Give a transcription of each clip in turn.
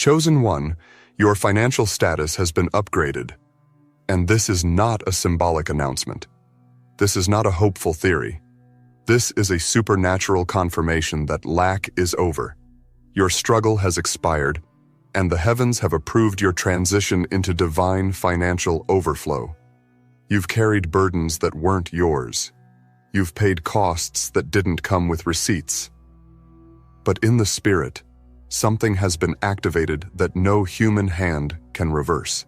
Chosen one, your financial status has been upgraded. And this is not a symbolic announcement. This is not a hopeful theory. This is a supernatural confirmation that lack is over. Your struggle has expired, and the heavens have approved your transition into divine financial overflow. You've carried burdens that weren't yours. You've paid costs that didn't come with receipts. But in the spirit, something has been activated that no human hand can reverse.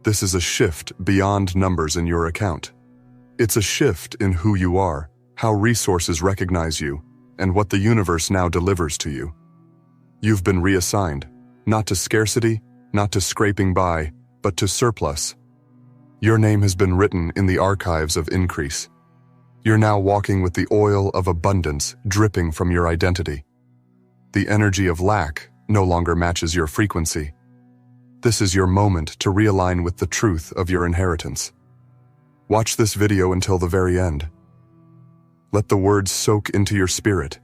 This is a shift beyond numbers in your account. It's a shift in who you are, how resources recognize you, and what the universe now delivers to you. You've been reassigned, not to scarcity, not to scraping by, but to surplus. Your name has been written in the archives of increase. You're now walking with the oil of abundance dripping from your identity. The energy of lack no longer matches your frequency. This is your moment to realign with the truth of your inheritance. Watch this video until the very end. Let the words soak into your spirit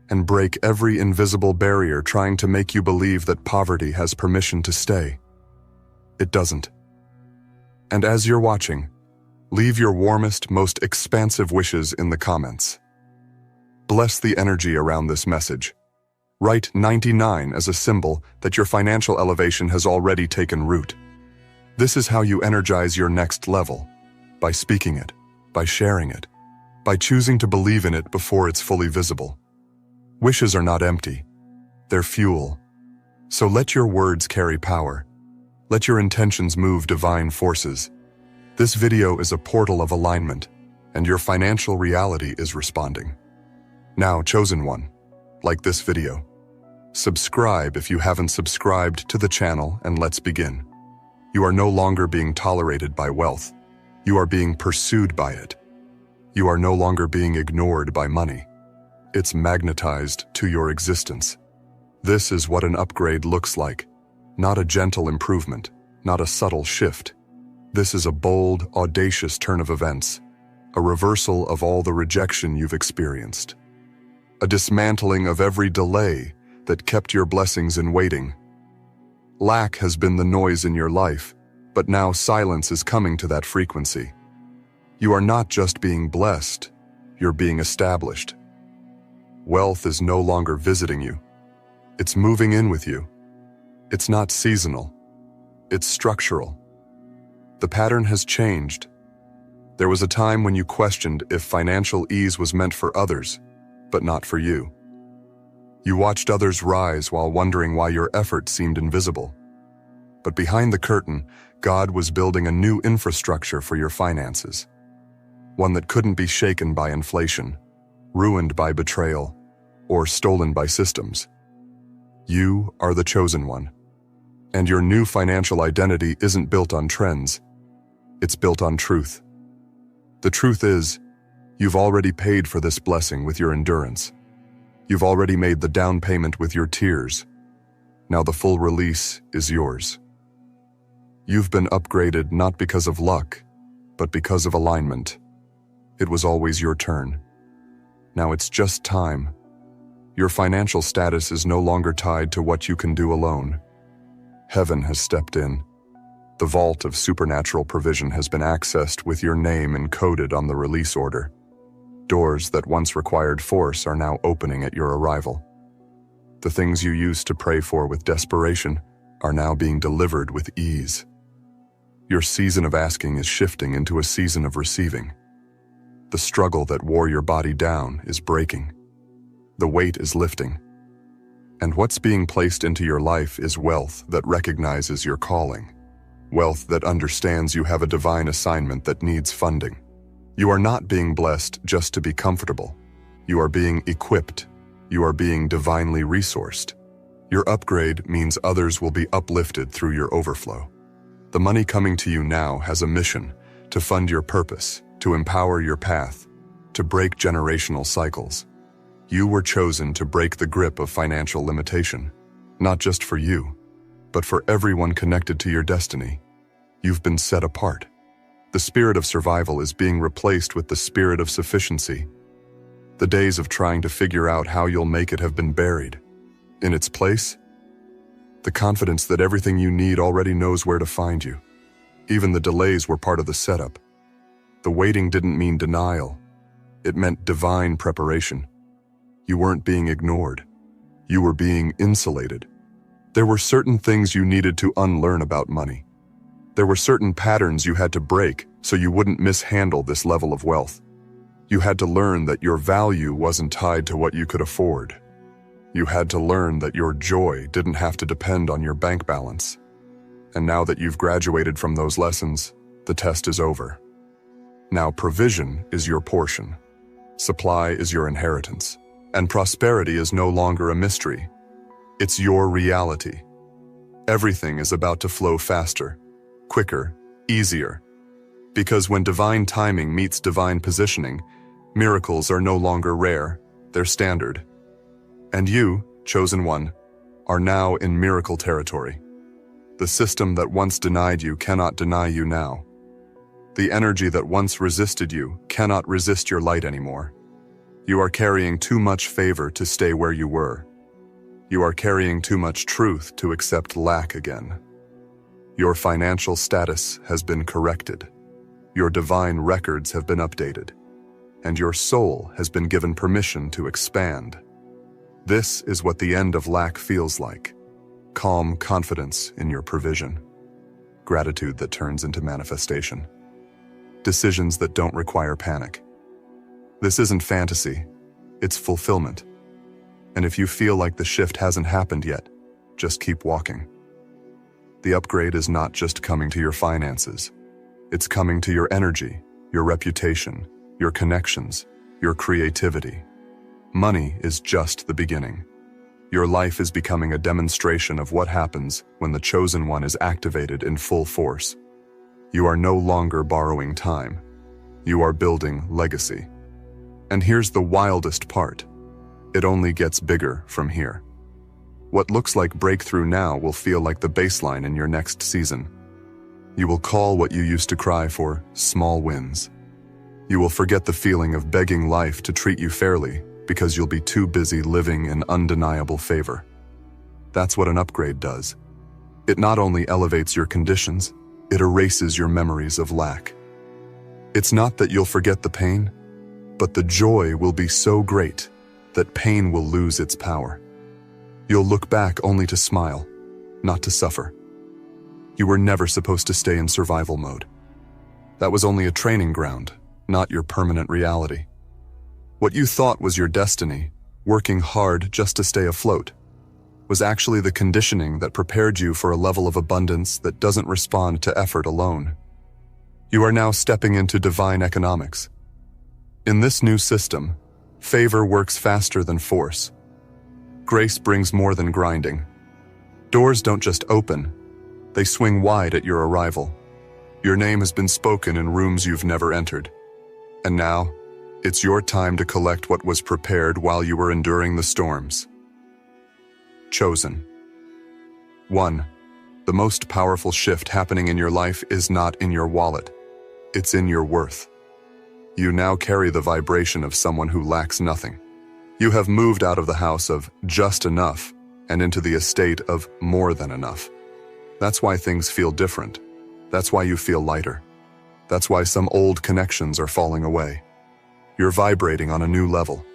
and break every invisible barrier trying to make you believe that poverty has permission to stay. It doesn't. And as you're watching, leave your warmest, most expansive wishes in the comments. Bless the energy around this message. Write 99 as a symbol that your financial elevation has already taken root. This is how you energize your next level, by speaking it, by sharing it, by choosing to believe in it before it's fully visible. Wishes are not empty. They're fuel. So let your words carry power. Let your intentions move divine forces. This video is a portal of alignment, and your financial reality is responding. Now, chosen one, like this video. Subscribe if you haven't subscribed to the channel, and let's begin. You are no longer being tolerated by wealth. You are being pursued by it. You are no longer being ignored by money. It's magnetized to your existence. This is what an upgrade looks like. Not a gentle improvement, not a subtle shift. This is a bold, audacious turn of events, a reversal of all the rejection you've experienced, a dismantling of every delay that kept your blessings in waiting. Lack has been the noise in your life, but now silence is coming to that frequency. You are not just being blessed, you're being established. Wealth is no longer visiting you. It's moving in with you. It's not seasonal. It's structural. The pattern has changed. There was a time when you questioned if financial ease was meant for others, but not for you. You watched others rise while wondering why your effort seemed invisible. But behind the curtain, God was building a new infrastructure for your finances. One that couldn't be shaken by inflation, ruined by betrayal, or stolen by systems. You are the chosen one. And your new financial identity isn't built on trends. It's built on truth. The truth is, you've already paid for this blessing with your endurance. You've already made the down payment with your tears. Now the full release is yours. You've been upgraded not because of luck, but because of alignment. It was always your turn. Now it's just time. Your financial status is no longer tied to what you can do alone. Heaven has stepped in. The vault of supernatural provision has been accessed with your name encoded on the release order. Doors that once required force are now opening at your arrival. The things you used to pray for with desperation are now being delivered with ease. Your season of asking is shifting into a season of receiving. The struggle that wore your body down is breaking. The weight is lifting. And what's being placed into your life is wealth that recognizes your calling. Wealth that understands you have a divine assignment that needs funding. You are not being blessed just to be comfortable. You are being equipped. You are being divinely resourced. Your upgrade means others will be uplifted through your overflow. The money coming to you now has a mission to fund your purpose, to empower your path, to break generational cycles. You were chosen to break the grip of financial limitation, not just for you, but for everyone connected to your destiny. You've been set apart. The spirit of survival is being replaced with the spirit of sufficiency. The days of trying to figure out how you'll make it have been buried. In its place, The confidence that everything you need already knows where to find you. Even the delays were part of the setup. The waiting didn't mean denial. It meant divine preparation. You weren't being ignored. You were being insulated. There were certain things you needed to unlearn about money. There were certain patterns you had to break so you wouldn't mishandle this level of wealth. You had to learn that your value wasn't tied to what you could afford. You had to learn that your joy didn't have to depend on your bank balance. And now that you've graduated from those lessons, the test is over. Now provision is your portion. Supply is your inheritance. And prosperity is no longer a mystery. It's your reality. Everything is about to flow faster, quicker, easier. Because when divine timing meets divine positioning, miracles are no longer rare, they're standard. And you, chosen one, are now in miracle territory. The system that once denied you cannot deny you now. The energy that once resisted you cannot resist your light anymore. You are carrying too much favor to stay where you were. You are carrying too much truth to accept lack again. Your financial status has been corrected. Your divine records have been updated. And your soul has been given permission to expand. This is what the end of lack feels like. Calm confidence in your provision. Gratitude that turns into manifestation. Decisions that don't require panic. This isn't fantasy, it's fulfillment. And if you feel like the shift hasn't happened yet, just keep walking. The upgrade is not just coming to your finances. It's coming to your energy, your reputation, your connections, your creativity. Money is just the beginning. Your life is becoming a demonstration of what happens when the chosen one is activated in full force. You are no longer borrowing time. You are building legacy. And here's the wildest part. It only gets bigger from here. What looks like breakthrough now will feel like the baseline in your next season. You will call what you used to cry for small wins. You will forget the feeling of begging life to treat you fairly because you'll be too busy living in undeniable favor. That's what an upgrade does. It not only elevates your conditions, it erases your memories of lack. It's not that you'll forget the pain, but the joy will be so great that pain will lose its power. You'll look back only to smile, not to suffer. You were never supposed to stay in survival mode. That was only a training ground, not your permanent reality. What you thought was your destiny, working hard just to stay afloat, was actually the conditioning that prepared you for a level of abundance that doesn't respond to effort alone. You are now stepping into divine economics. In this new system, favor works faster than force. Grace brings more than grinding. Doors don't just open, they swing wide at your arrival. Your name has been spoken in rooms you've never entered. And now, it's your time to collect what was prepared while you were enduring the storms. Chosen. 1. The most powerful shift happening in your life is not in your wallet. It's in your worth. You now carry the vibration of someone who lacks nothing. You have moved out of the house of just enough and into the estate of more than enough. That's why things feel different. That's why you feel lighter. That's why some old connections are falling away. You're vibrating on a new level,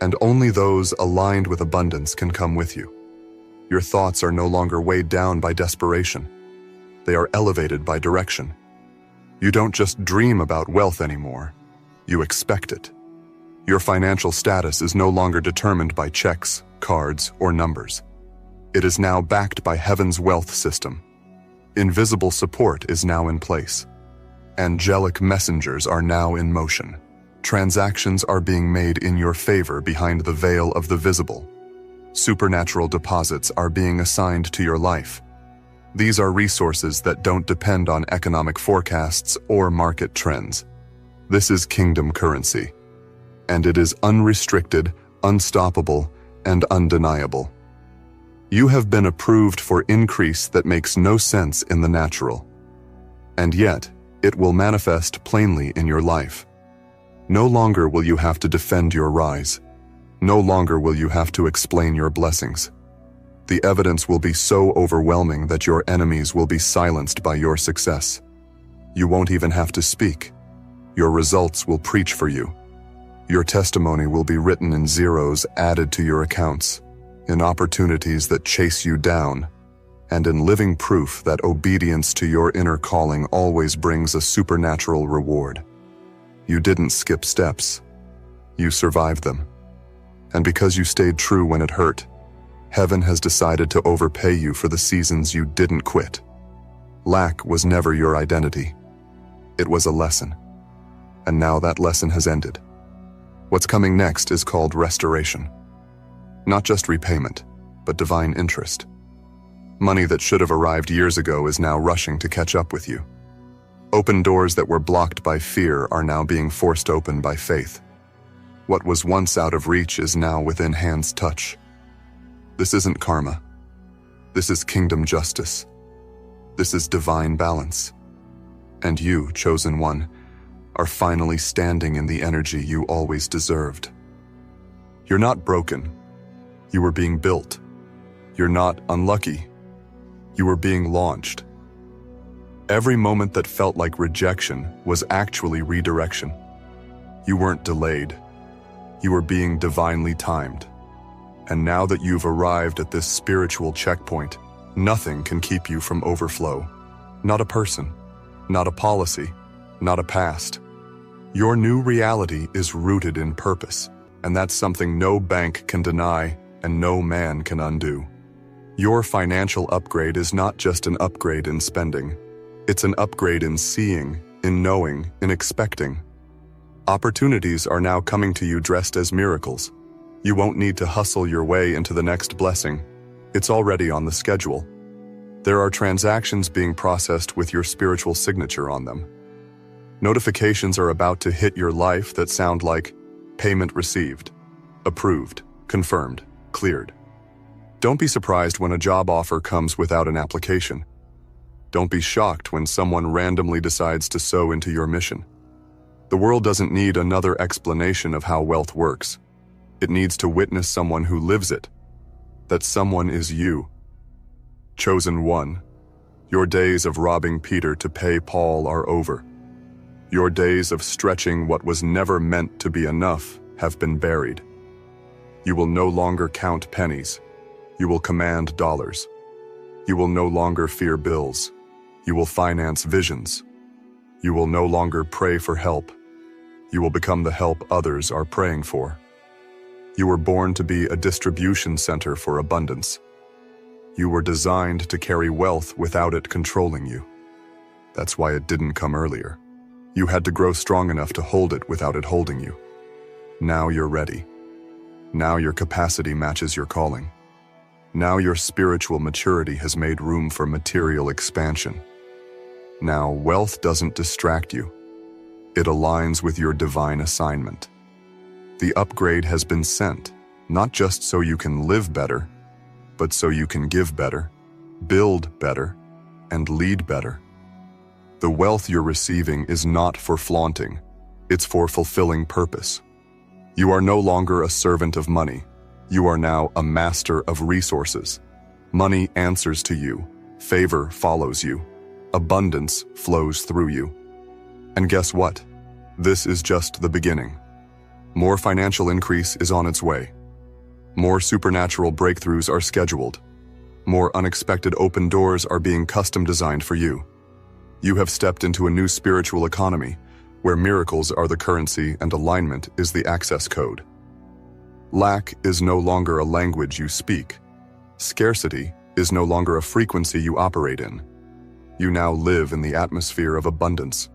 and only those aligned with abundance can come with you. Your thoughts are no longer weighed down by desperation. They are elevated by direction. You don't just dream about wealth anymore. You expect it. Your financial status is no longer determined by checks, cards, or numbers. It is now backed by heaven's wealth system. Invisible support is now in place. Angelic messengers are now in motion. Transactions are being made in your favor behind the veil of the visible. Supernatural deposits are being assigned to your life. These are resources that don't depend on economic forecasts or market trends. This is kingdom currency, and it is unrestricted, unstoppable, and undeniable. You have been approved for increase that makes no sense in the natural, and yet it will manifest plainly in your life. No longer will you have to defend your rise. No longer will you have to explain your blessings. The evidence will be so overwhelming that your enemies will be silenced by your success. You won't even have to speak. Your results will preach for you. Your testimony will be written in zeros added to your accounts, in opportunities that chase you down, and in living proof that obedience to your inner calling always brings a supernatural reward. You didn't skip steps. You survived them. And because you stayed true when it hurt, heaven has decided to overpay you for the seasons you didn't quit. Lack was never your identity. It was a lesson. And now that lesson has ended. What's coming next is called restoration. Not just repayment, but divine interest. Money that should have arrived years ago is now rushing to catch up with you. Open doors that were blocked by fear are now being forced open by faith. What was once out of reach is now within hand's touch. This isn't karma. This is kingdom justice. This is divine balance. And you, chosen one, are finally standing in the energy you always deserved. You're not broken. You were being built. You're not unlucky. You were being launched. Every moment that felt like rejection was actually redirection. You weren't delayed. You were being divinely timed. And now that you've arrived at this spiritual checkpoint, nothing can keep you from overflow. Not a person, not a policy, not a past. Your new reality is rooted in purpose, and that's something no bank can deny and no man can undo. Your financial upgrade is not just an upgrade in spending. It's an upgrade in seeing, in knowing, in expecting. Opportunities are now coming to you dressed as miracles. You won't need to hustle your way into the next blessing. It's already on the schedule. There are transactions being processed with your spiritual signature on them. Notifications are about to hit your life that sound like payment received, approved, confirmed, cleared. Don't be surprised when a job offer comes without an application. Don't be shocked when someone randomly decides to sow into your mission. The world doesn't need another explanation of how wealth works. It needs to witness someone who lives it. That someone is you. Chosen one, your days of robbing Peter to pay Paul are over. Your days of stretching what was never meant to be enough have been buried. You will no longer count pennies. You will command dollars. You will no longer fear bills. You will finance visions. You will no longer pray for help. You will become the help others are praying for. You were born to be a distribution center for abundance. You were designed to carry wealth without it controlling you. That's why it didn't come earlier. You had to grow strong enough to hold it without it holding you. Now you're ready. Now your capacity matches your calling. Now your spiritual maturity has made room for material expansion. Now wealth doesn't distract you. It aligns with your divine assignment. The upgrade has been sent, not just so you can live better, but so you can give better, build better, and lead better. The wealth you're receiving is not for flaunting. It's for fulfilling purpose. You are no longer a servant of money. You are now a master of resources. Money answers to you. Favor follows you. Abundance flows through you. And guess what? This is just the beginning. More financial increase is on its way. More supernatural breakthroughs are scheduled. More unexpected open doors are being custom designed for you. You have stepped into a new spiritual economy, where miracles are the currency and alignment is the access code. Lack is no longer a language you speak. Scarcity is no longer a frequency you operate in. You now live in the atmosphere of abundance.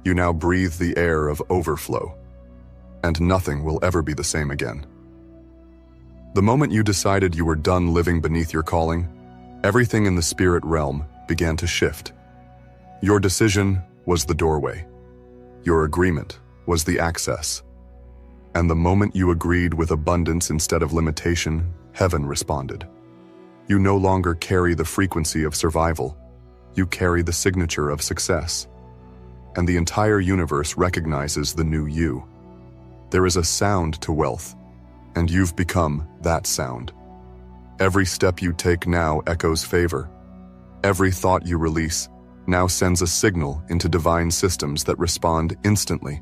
You now breathe the air of overflow. And nothing will ever be the same again. The moment you decided you were done living beneath your calling, everything in the spirit realm began to shift. Your decision was the doorway. Your agreement was the access. And the moment you agreed with abundance instead of limitation, heaven responded. You no longer carry the frequency of survival. You carry the signature of success. And the entire universe recognizes the new you. There is a sound to wealth, and you've become that sound. Every step you take now echoes favor. Every thought you release now sends a signal into divine systems that respond instantly.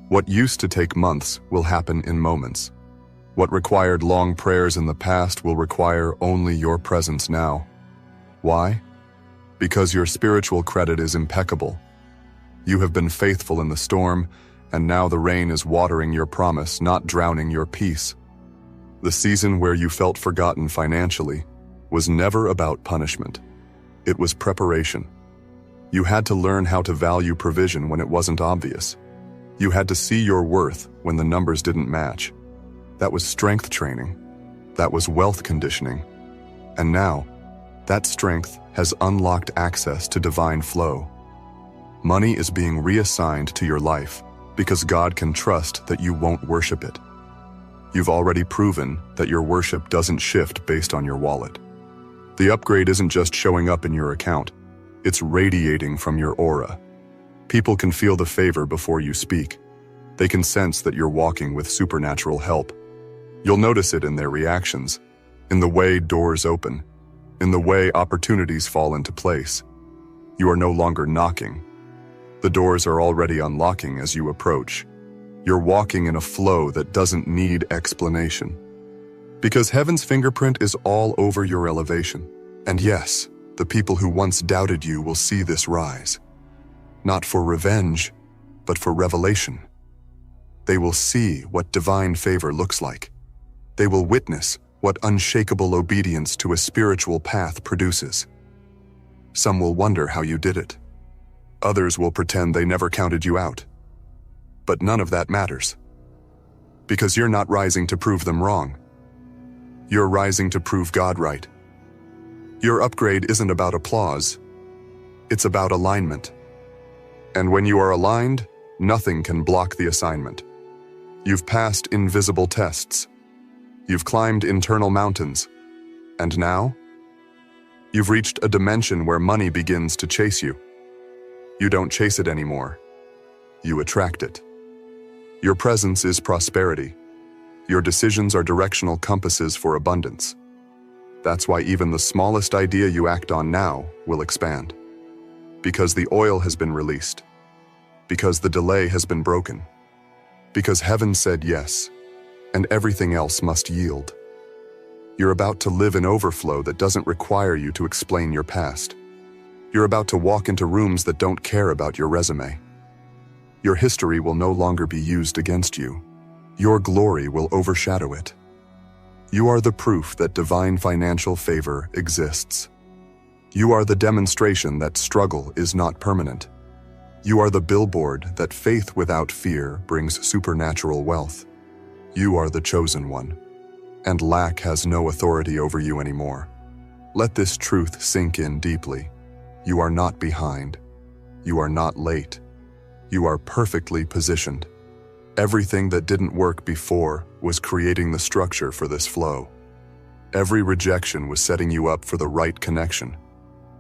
What used to take months will happen in moments. What required long prayers in the past will require only your presence now. Why? Because your spiritual credit is impeccable. You have been faithful in the storm, and now the rain is watering your promise, not drowning your peace. The season where you felt forgotten financially was never about punishment. It was preparation. You had to learn how to value provision when it wasn't obvious. You had to see your worth when the numbers didn't match. That was strength training. That was wealth conditioning. And now, that strength has unlocked access to divine flow. Money is being reassigned to your life because God can trust that you won't worship it. You've already proven that your worship doesn't shift based on your wallet. The upgrade isn't just showing up in your account, it's radiating from your aura. People can feel the favor before you speak. They can sense that you're walking with supernatural help. You'll notice it in their reactions, in the way doors open, in the way opportunities fall into place. You are no longer knocking. The doors are already unlocking as you approach. You're walking in a flow that doesn't need explanation. Because heaven's fingerprint is all over your elevation. And yes, the people who once doubted you will see this rise. Not for revenge, but for revelation. They will see what divine favor looks like. They will witness what unshakable obedience to a spiritual path produces. Some will wonder how you did it. Others will pretend they never counted you out. But none of that matters. Because you're not rising to prove them wrong. You're rising to prove God right. Your upgrade isn't about applause. It's about alignment. And when you are aligned, nothing can block the assignment. You've passed invisible tests. You've climbed internal mountains. And now? You've reached a dimension where money begins to chase you. You don't chase it anymore. You attract it. Your presence is prosperity. Your decisions are directional compasses for abundance. That's why even the smallest idea you act on now will expand. Because the oil has been released. Because the delay has been broken. Because heaven said yes, and everything else must yield. You're about to live in overflow that doesn't require you to explain your past. You're about to walk into rooms that don't care about your resume. Your history will no longer be used against you. Your glory will overshadow it. You are the proof that divine financial favor exists. You are the demonstration that struggle is not permanent. You are the billboard that faith without fear brings supernatural wealth. You are the chosen one, and lack has no authority over you anymore. Let this truth sink in deeply. You are not behind. You are not late. You are perfectly positioned. Everything that didn't work before was creating the structure for this flow. Every rejection was setting you up for the right connection.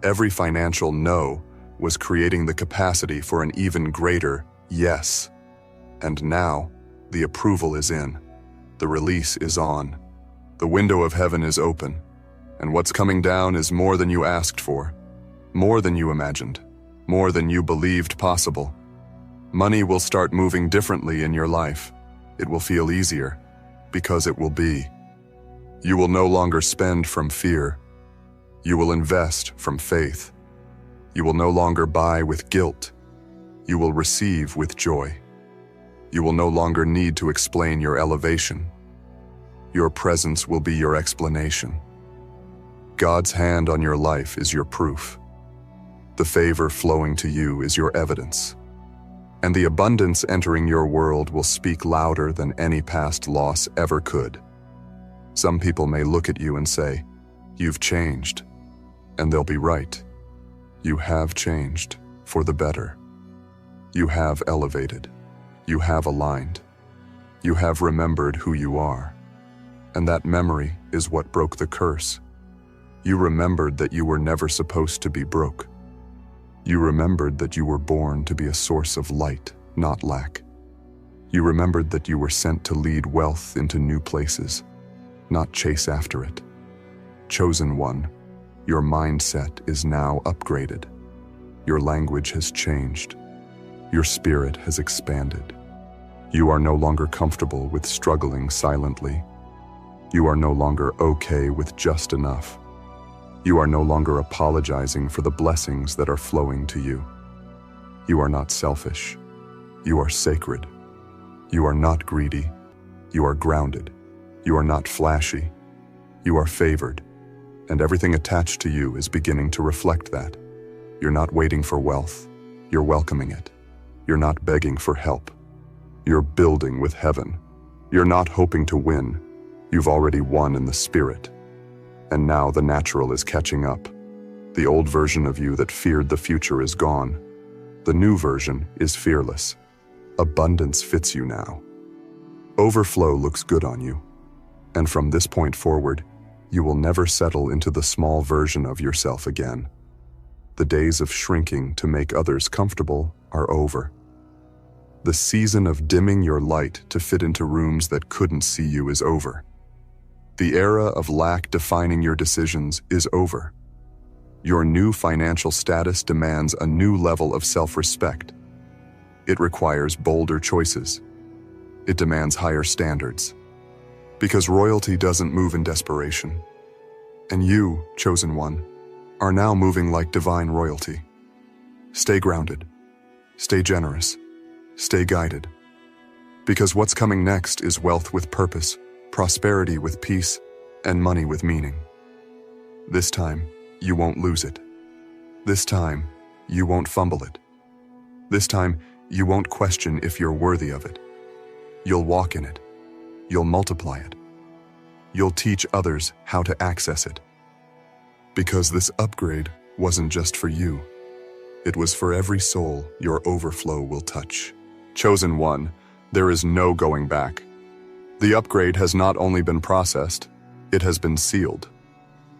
Every financial no was creating the capacity for an even greater yes. And now, the approval is in. The release is on. The window of heaven is open. And what's coming down is more than you asked for. More than you imagined. More than you believed possible. Money will start moving differently in your life. It will feel easier, because it will be. You will no longer spend from fear. You will invest from faith. You will no longer buy with guilt. You will receive with joy. You will no longer need to explain your elevation. Your presence will be your explanation. God's hand on your life is your proof. The favor flowing to you is your evidence. And the abundance entering your world will speak louder than any past loss ever could. Some people may look at you and say, "You've changed." And they'll be right. You have changed for the better. You have elevated. You have aligned. You have remembered who you are. And that memory is what broke the curse. You remembered that you were never supposed to be broke. You remembered that you were born to be a source of light, not lack. You remembered that you were sent to lead wealth into new places, not chase after it. Chosen one, your mindset is now upgraded. Your language has changed. Your spirit has expanded. You are no longer comfortable with struggling silently. You are no longer okay with just enough. You are no longer apologizing for the blessings that are flowing to you. You are not selfish. You are sacred. You are not greedy. You are grounded. You are not flashy. You are favored. And everything attached to you is beginning to reflect that. You're not waiting for wealth. You're welcoming it. You're not begging for help. You're building with heaven. You're not hoping to win. You've already won in the spirit. And now the natural is catching up. The old version of you that feared the future is gone. The new version is fearless. Abundance fits you now. Overflow looks good on you. And from this point forward, you will never settle into the small version of yourself again. The days of shrinking to make others comfortable are over. The season of dimming your light to fit into rooms that couldn't see you is over. The era of lack defining your decisions is over. Your new financial status demands a new level of self-respect. It requires bolder choices. It demands higher standards. Because royalty doesn't move in desperation. And you, chosen one, are now moving like divine royalty. Stay grounded. Stay generous. Stay guided. Because what's coming next is wealth with purpose, prosperity with peace, and money with meaning. This time, you won't lose it. This time, you won't fumble it. This time, you won't question if you're worthy of it. You'll walk in it. You'll multiply it. You'll teach others how to access it. Because this upgrade wasn't just for you. It was for every soul your overflow will touch. Chosen one, there is no going back. The upgrade has not only been processed, it has been sealed.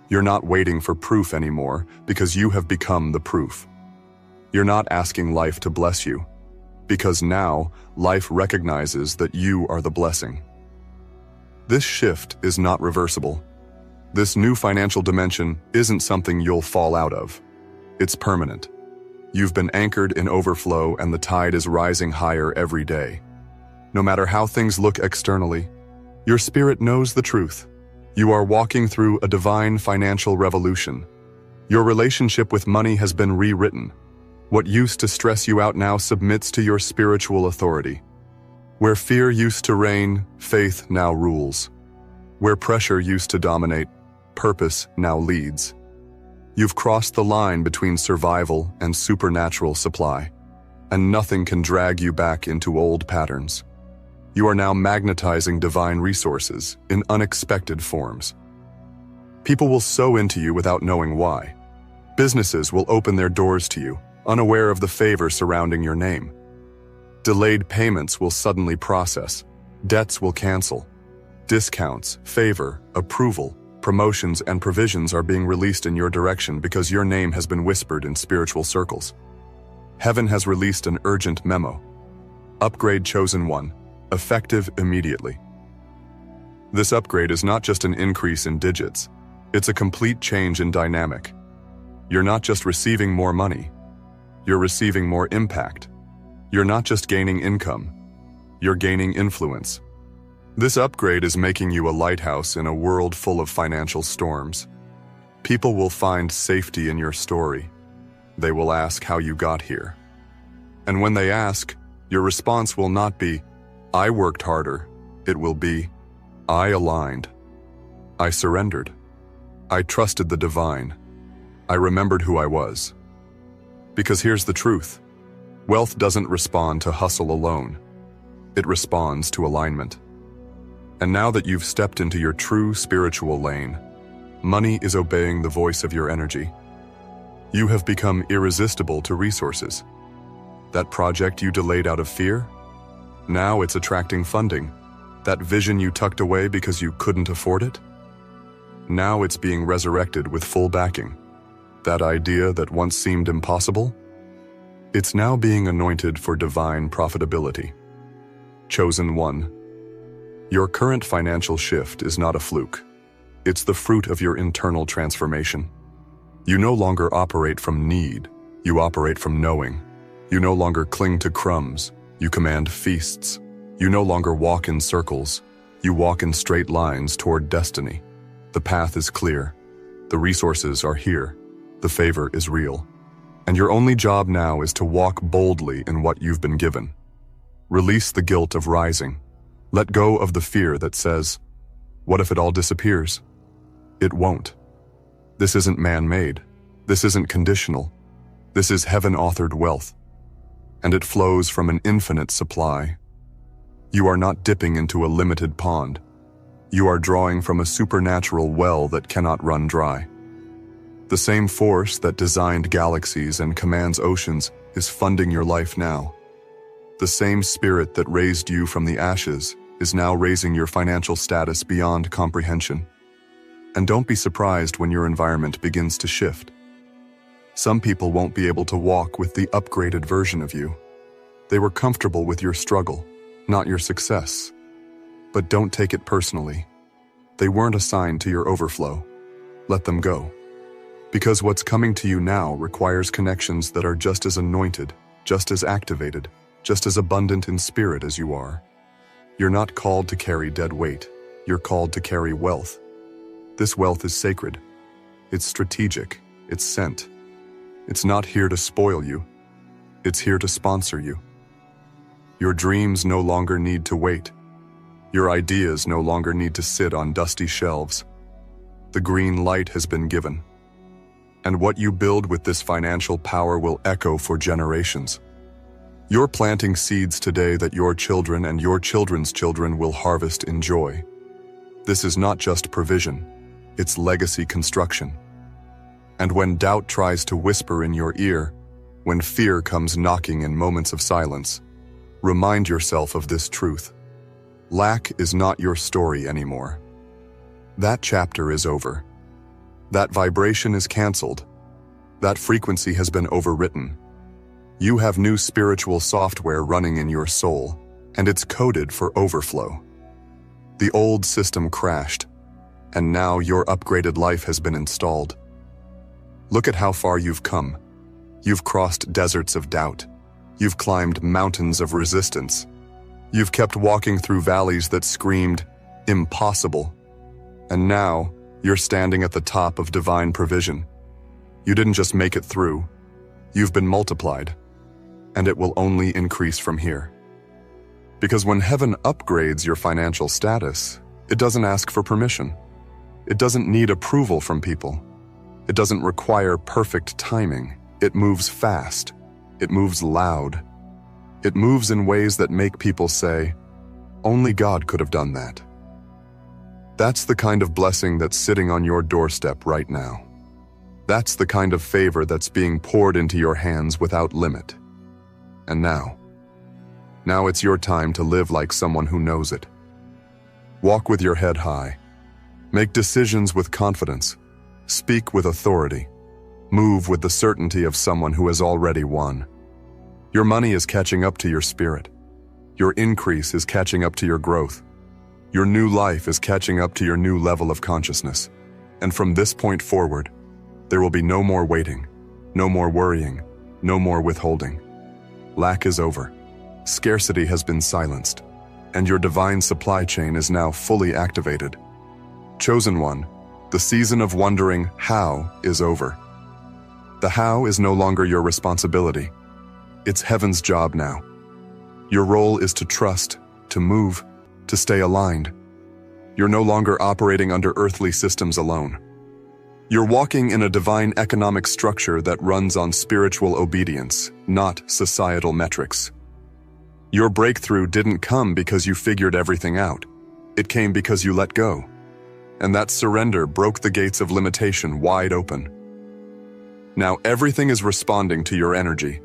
You're not waiting for proof anymore because you have become the proof. You're not asking life to bless you because now life recognizes that you are the blessing. This shift is not reversible. This new financial dimension isn't something you'll fall out of. It's permanent. You've been anchored in overflow and the tide is rising higher every day. No matter how things look externally, your spirit knows the truth. You are walking through a divine financial revolution. Your relationship with money has been rewritten. What used to stress you out now submits to your spiritual authority. Where fear used to reign, faith now rules. Where pressure used to dominate, purpose now leads. You've crossed the line between survival and supernatural supply, and nothing can drag you back into old patterns. You are now magnetizing divine resources in unexpected forms. People will sow into you without knowing why. Businesses will open their doors to you, unaware of the favor surrounding your name. Delayed payments will suddenly process. Debts will cancel. Discounts, favor, approval, promotions, and provisions are being released in your direction because your name has been whispered in spiritual circles. Heaven has released an urgent memo. Upgrade chosen one. Effective immediately. This upgrade is not just an increase in digits, it's a complete change in dynamic. You're not just receiving more money, you're receiving more impact. You're not just gaining income, you're gaining influence. This upgrade is making you a lighthouse in a world full of financial storms. People will find safety in your story. They will ask how you got here. And when they ask, your response will not be, I worked harder. It will be, I aligned. I surrendered. I trusted the divine. I remembered who I was. Because here's the truth. Wealth doesn't respond to hustle alone. It responds to alignment. And now that you've stepped into your true spiritual lane, money is obeying the voice of your energy. You have become irresistible to resources. That project you delayed out of fear? Now it's attracting funding. That vision you tucked away because you couldn't afford it? Now it's being resurrected with full backing. That idea that once seemed impossible? It's now being anointed for divine profitability. Chosen one. Your current financial shift is not a fluke. It's the fruit of your internal transformation. You no longer operate from need, you operate from knowing. You no longer cling to crumbs, you command feasts. You no longer walk in circles, you walk in straight lines toward destiny. The path is clear, the resources are here, the favor is real. And your only job now is to walk boldly in what you've been given. Release the guilt of rising. Let go of the fear that says, what if it all disappears? It won't. This isn't man-made. This isn't conditional. This is heaven-authored wealth. And it flows from an infinite supply. You are not dipping into a limited pond. You are drawing from a supernatural well that cannot run dry. The same force that designed galaxies and commands oceans is funding your life now. The same spirit that raised you from the ashes is now raising your financial status beyond comprehension. And don't be surprised when your environment begins to shift. Some people won't be able to walk with the upgraded version of you. They were comfortable with your struggle, not your success. But don't take it personally. They weren't assigned to your overflow. Let them go. Because what's coming to you now requires connections that are just as anointed, just as activated, just as abundant in spirit as you are. You're not called to carry dead weight. You're called to carry wealth. This wealth is sacred. It's strategic. It's sent. It's not here to spoil you. It's here to sponsor you. Your dreams no longer need to wait. Your ideas no longer need to sit on dusty shelves. The green light has been given. And what you build with this financial power will echo for generations. You're planting seeds today that your children and your children's children will harvest in joy. This is not just provision, it's legacy construction. And when doubt tries to whisper in your ear, when fear comes knocking in moments of silence, remind yourself of this truth. Lack is not your story anymore. That chapter is over. That vibration is canceled. That frequency has been overwritten. You have new spiritual software running in your soul, and it's coded for overflow. The old system crashed, and now your upgraded life has been installed. Look at how far you've come. You've crossed deserts of doubt. You've climbed mountains of resistance. You've kept walking through valleys that screamed, impossible. And now, you're standing at the top of divine provision. You didn't just make it through. You've been multiplied. And it will only increase from here. Because when heaven upgrades your financial status, it doesn't ask for permission. It doesn't need approval from people. It doesn't require perfect timing. It moves fast. It moves loud. It moves in ways that make people say, only God could have done that. That's the kind of blessing that's sitting on your doorstep right now. That's the kind of favor that's being poured into your hands without limit. And now it's your time to live like someone who knows it. Walk with your head high. Make decisions with confidence. Speak with authority. Move with the certainty of someone who has already won. Your money is catching up to your spirit. Your increase is catching up to your growth. Your new life is catching up to your new level of consciousness. And from this point forward, there will be no more waiting, no more worrying, no more withholding. Lack is over. Scarcity has been silenced, and your divine supply chain is now fully activated. Chosen one, the season of wondering how is over. The how is no longer your responsibility. It's heaven's job now. Your role is to trust, to move, to stay aligned. You're no longer operating under earthly systems alone. You're walking in a divine economic structure that runs on spiritual obedience, not societal metrics. Your breakthrough didn't come because you figured everything out. It came because you let go. And that surrender broke the gates of limitation wide open. Now everything is responding to your energy,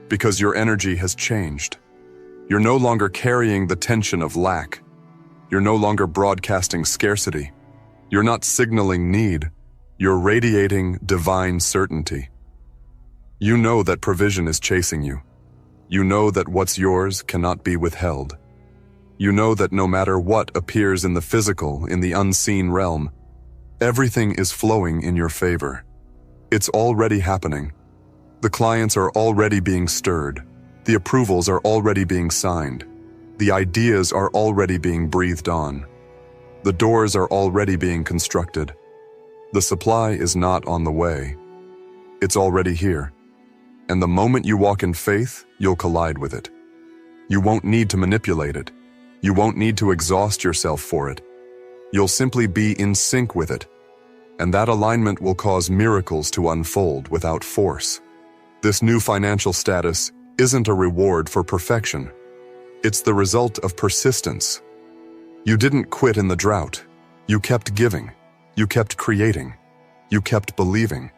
because your energy has changed. You're no longer carrying the tension of lack. You're no longer broadcasting scarcity. You're not signaling need. You're radiating divine certainty. You know that provision is chasing you. You know that what's yours cannot be withheld. You know that no matter what appears in the physical, in the unseen realm, Everything is flowing in your favor. It's already happening. The clients are already being stirred. The approvals are already being signed. The ideas are already being breathed on. The doors are already being constructed. The supply is not on the way. It's already here. And the moment you walk in faith, you'll collide with it. You won't need to manipulate it. You won't need to exhaust yourself for it. You'll simply be in sync with it. And that alignment will cause miracles to unfold without force. This new financial status isn't a reward for perfection. It's the result of persistence. You didn't quit in the drought. You kept giving. You kept creating. You kept believing.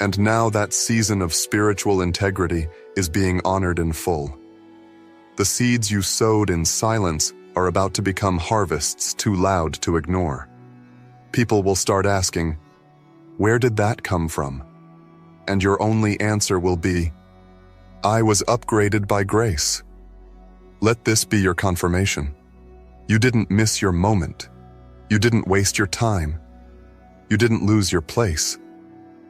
And now that season of spiritual integrity is being honored in full. The seeds you sowed in silence are about to become harvests too loud to ignore. People will start asking, "Where did that come from?" And your only answer will be, "I was upgraded by grace." Let this be your confirmation. You didn't miss your moment. You didn't waste your time. You didn't lose your place.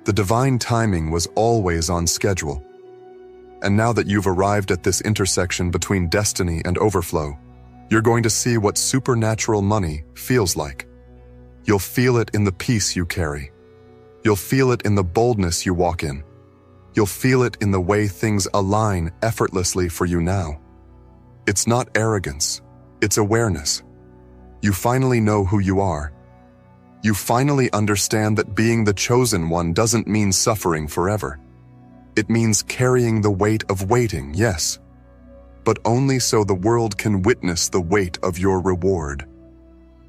The divine timing was always on schedule. And now that you've arrived at this intersection between destiny and overflow, you're going to see what supernatural money feels like. You'll feel it in the peace you carry. You'll feel it in the boldness you walk in. You'll feel it in the way things align effortlessly for you now. It's not arrogance, it's awareness. You finally know who you are. You finally understand that being the chosen one doesn't mean suffering forever. It means carrying the weight of waiting, yes, but only so the world can witness the weight of your reward.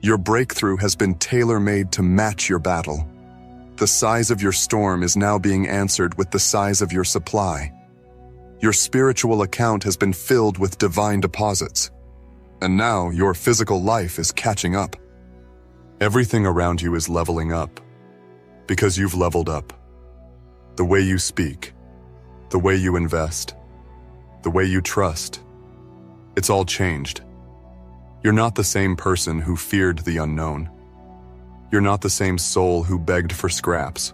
Your breakthrough has been tailor-made to match your battle. The size of your storm is now being answered with the size of your supply. Your spiritual account has been filled with divine deposits. And now your physical life is catching up. Everything around you is leveling up, because you've leveled up. The way you speak, the way you invest, the way you trust, it's all changed. You're not the same person who feared the unknown. You're not the same soul who begged for scraps.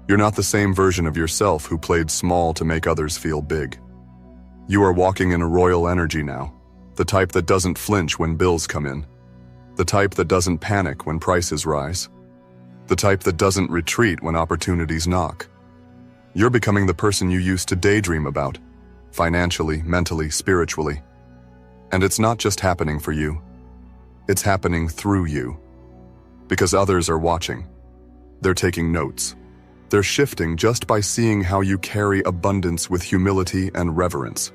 You're not the same version of yourself who played small to make others feel big. You are walking in a royal energy now, the type that doesn't flinch when bills come in. The type that doesn't panic when prices rise. The type that doesn't retreat when opportunities knock. You're becoming the person you used to daydream about, financially, mentally, spiritually. And it's not just happening for you. It's happening through you. Because others are watching. They're taking notes. They're shifting just by seeing how you carry abundance with humility and reverence.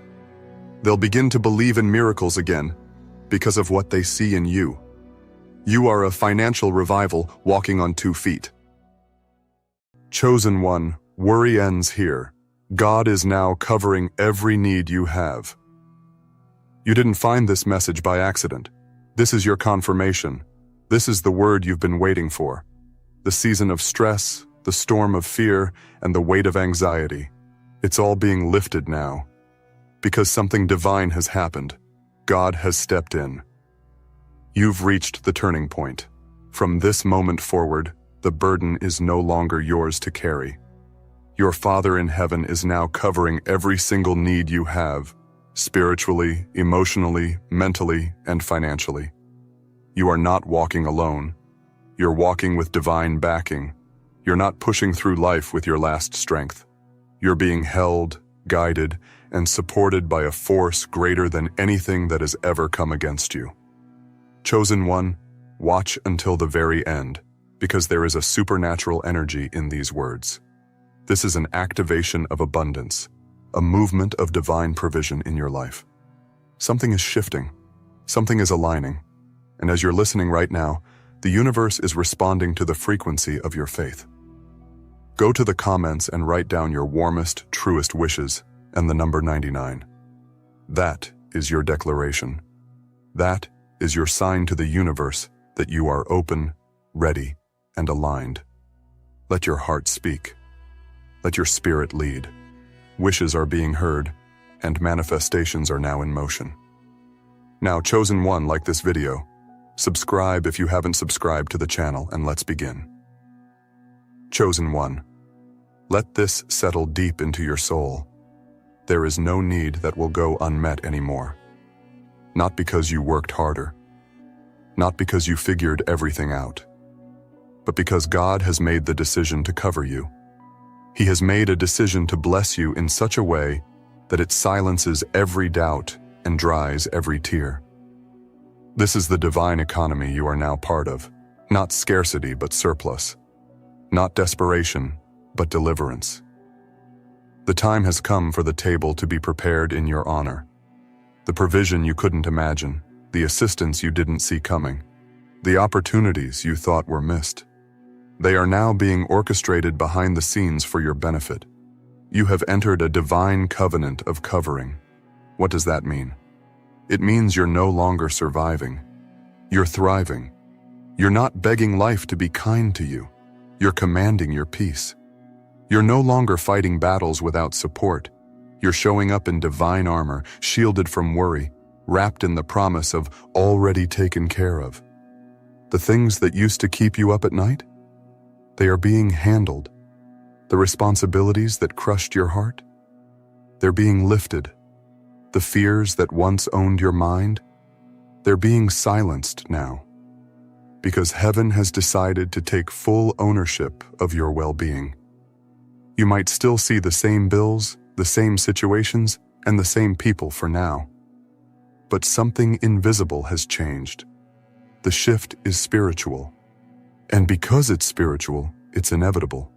They'll begin to believe in miracles again because of what they see in you. You are a financial revival walking on 2 feet. Chosen one, worry ends here. God is now covering every need you have. You didn't find this message by accident. This is your confirmation. This is the word you've been waiting for. The season of stress, the storm of fear, and the weight of anxiety. It's all being lifted now. Because something divine has happened. God has stepped in. You've reached the turning point. From this moment forward, the burden is no longer yours to carry. Your Father in heaven is now covering every single need you have, spiritually, emotionally, mentally, and financially. You are not walking alone. You're walking with divine backing. You're not pushing through life with your last strength. You're being held, guided, and supported by a force greater than anything that has ever come against you. Chosen one, watch until the very end, because there is a supernatural energy in these words. This is an activation of abundance, a movement of divine provision in your life. Something is shifting, something is aligning, and as you're listening right now, the universe is responding to the frequency of your faith. Go to the comments and write down your warmest, truest wishes and the number 99. That is your declaration. That is your sign to the universe that you are open, ready, and aligned. Let your heart speak. Let your spirit lead. Wishes are being heard, and manifestations are now in motion. Now, chosen one, like this video, Subscribe if you haven't subscribed to the channel, and let's begin. Chosen one, let this settle deep into your soul. There is no need that will go unmet anymore. Not because you worked harder, not because you figured everything out, but because God has made the decision to cover you. He has made a decision to bless you in such a way that it silences every doubt and dries every tear. This is the divine economy you are now part of, not scarcity but surplus, not desperation but deliverance. The time has come for the table to be prepared in your honor. The provision you couldn't imagine, the assistance you didn't see coming, the opportunities you thought were missed. They are now being orchestrated behind the scenes for your benefit. You have entered a divine covenant of covering. What does that mean? It means you're no longer surviving. You're thriving. You're not begging life to be kind to you. You're commanding your peace. You're no longer fighting battles without support. You're showing up in divine armor, shielded from worry, wrapped in the promise of already taken care of. The things that used to keep you up at night? They are being handled. The responsibilities that crushed your heart? They're being lifted. The fears that once owned your mind? They're being silenced now. Because heaven has decided to take full ownership of your well-being. You might still see the same bills, the same situations, and the same people for now. But something invisible has changed. The shift is spiritual. And because it's spiritual, it's inevitable.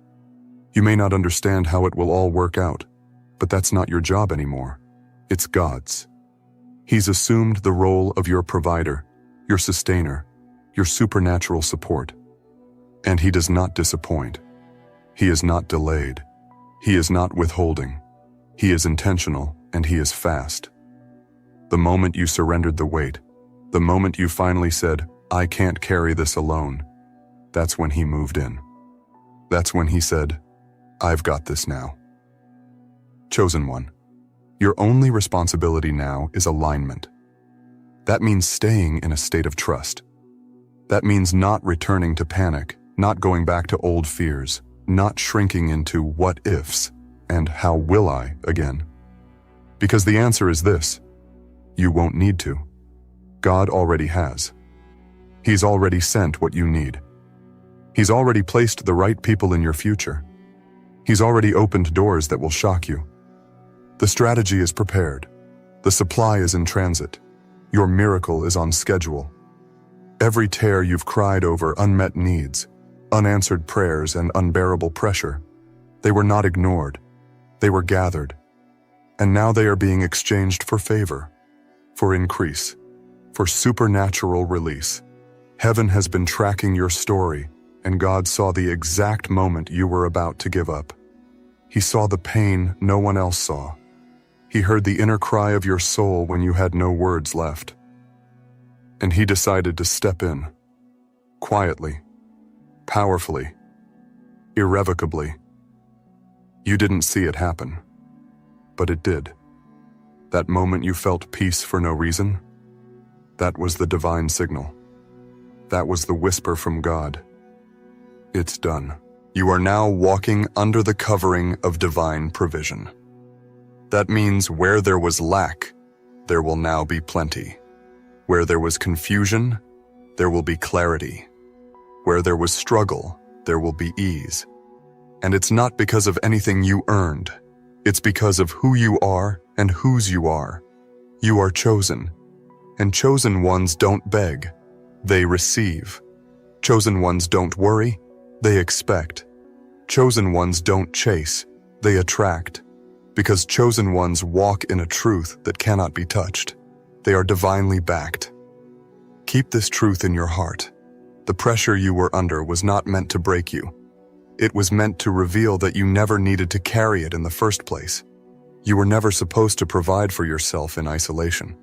You may not understand how it will all work out, but that's not your job anymore. It's God's. He's assumed the role of your provider, your sustainer, your supernatural support. And He does not disappoint. He is not delayed. He is not withholding. He is intentional, and He is fast. The moment you surrendered the weight, the moment you finally said, "I can't carry this alone," that's when He moved in. That's when He said, "I've got this now." Chosen one, your only responsibility now is alignment. That means staying in a state of trust. That means not returning to panic, not going back to old fears, not shrinking into what ifs and how will I again. Because the answer is this: you won't need to. God already has. He's already sent what you need. He's already placed the right people in your future. He's already opened doors that will shock you. The strategy is prepared. The supply is in transit. Your miracle is on schedule. Every tear you've cried over unmet needs, unanswered prayers, and unbearable pressure, they were not ignored. They were gathered. And now they are being exchanged for favor, for increase, for supernatural release. Heaven has been tracking your story, and God saw the exact moment you were about to give up. He saw the pain no one else saw. He heard the inner cry of your soul when you had no words left. And He decided to step in, quietly, powerfully, irrevocably. You didn't see it happen, but it did. That moment you felt peace for no reason, that was the divine signal. That was the whisper from God. It's done. You are now walking under the covering of divine provision. That means where there was lack, there will now be plenty. Where there was confusion, there will be clarity. Where there was struggle, there will be ease. And it's not because of anything you earned. It's because of who you are and whose you are. You are chosen. And chosen ones don't beg. They receive. Chosen ones don't worry. They expect. Chosen ones don't chase. They attract. Because chosen ones walk in a truth that cannot be touched. They are divinely backed. Keep this truth in your heart. The pressure you were under was not meant to break you. It was meant to reveal that you never needed to carry it in the first place. You were never supposed to provide for yourself in isolation.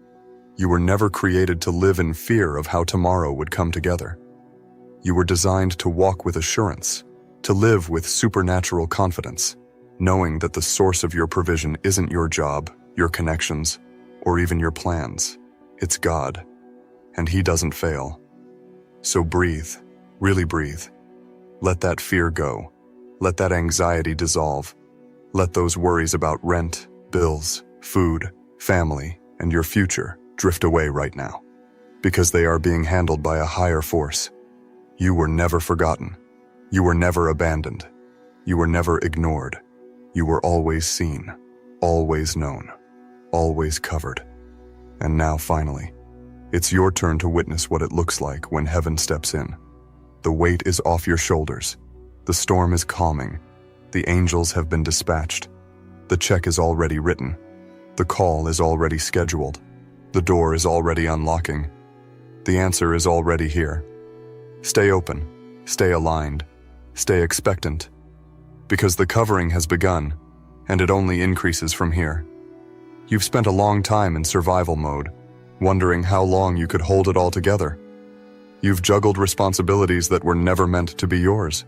You were never created to live in fear of how tomorrow would come together. You were designed to walk with assurance, to live with supernatural confidence, knowing that the source of your provision isn't your job, your connections, or even your plans. It's God, and He doesn't fail. So breathe, really breathe. Let that fear go. Let that anxiety dissolve. Let those worries about rent, bills, food, family, and your future drift away right now, because they are being handled by a higher force. You were never forgotten. You were never abandoned. You were never ignored. You were always seen, always known, always covered. And now, finally, it's your turn to witness what it looks like when heaven steps in. The weight is off your shoulders. The storm is calming. The angels have been dispatched. The check is already written. The call is already scheduled. The door is already unlocking. The answer is already here. Stay open, stay aligned, stay expectant, because the covering has begun, and it only increases from here. You've spent a long time in survival mode, wondering how long you could hold it all together. You've juggled responsibilities that were never meant to be yours.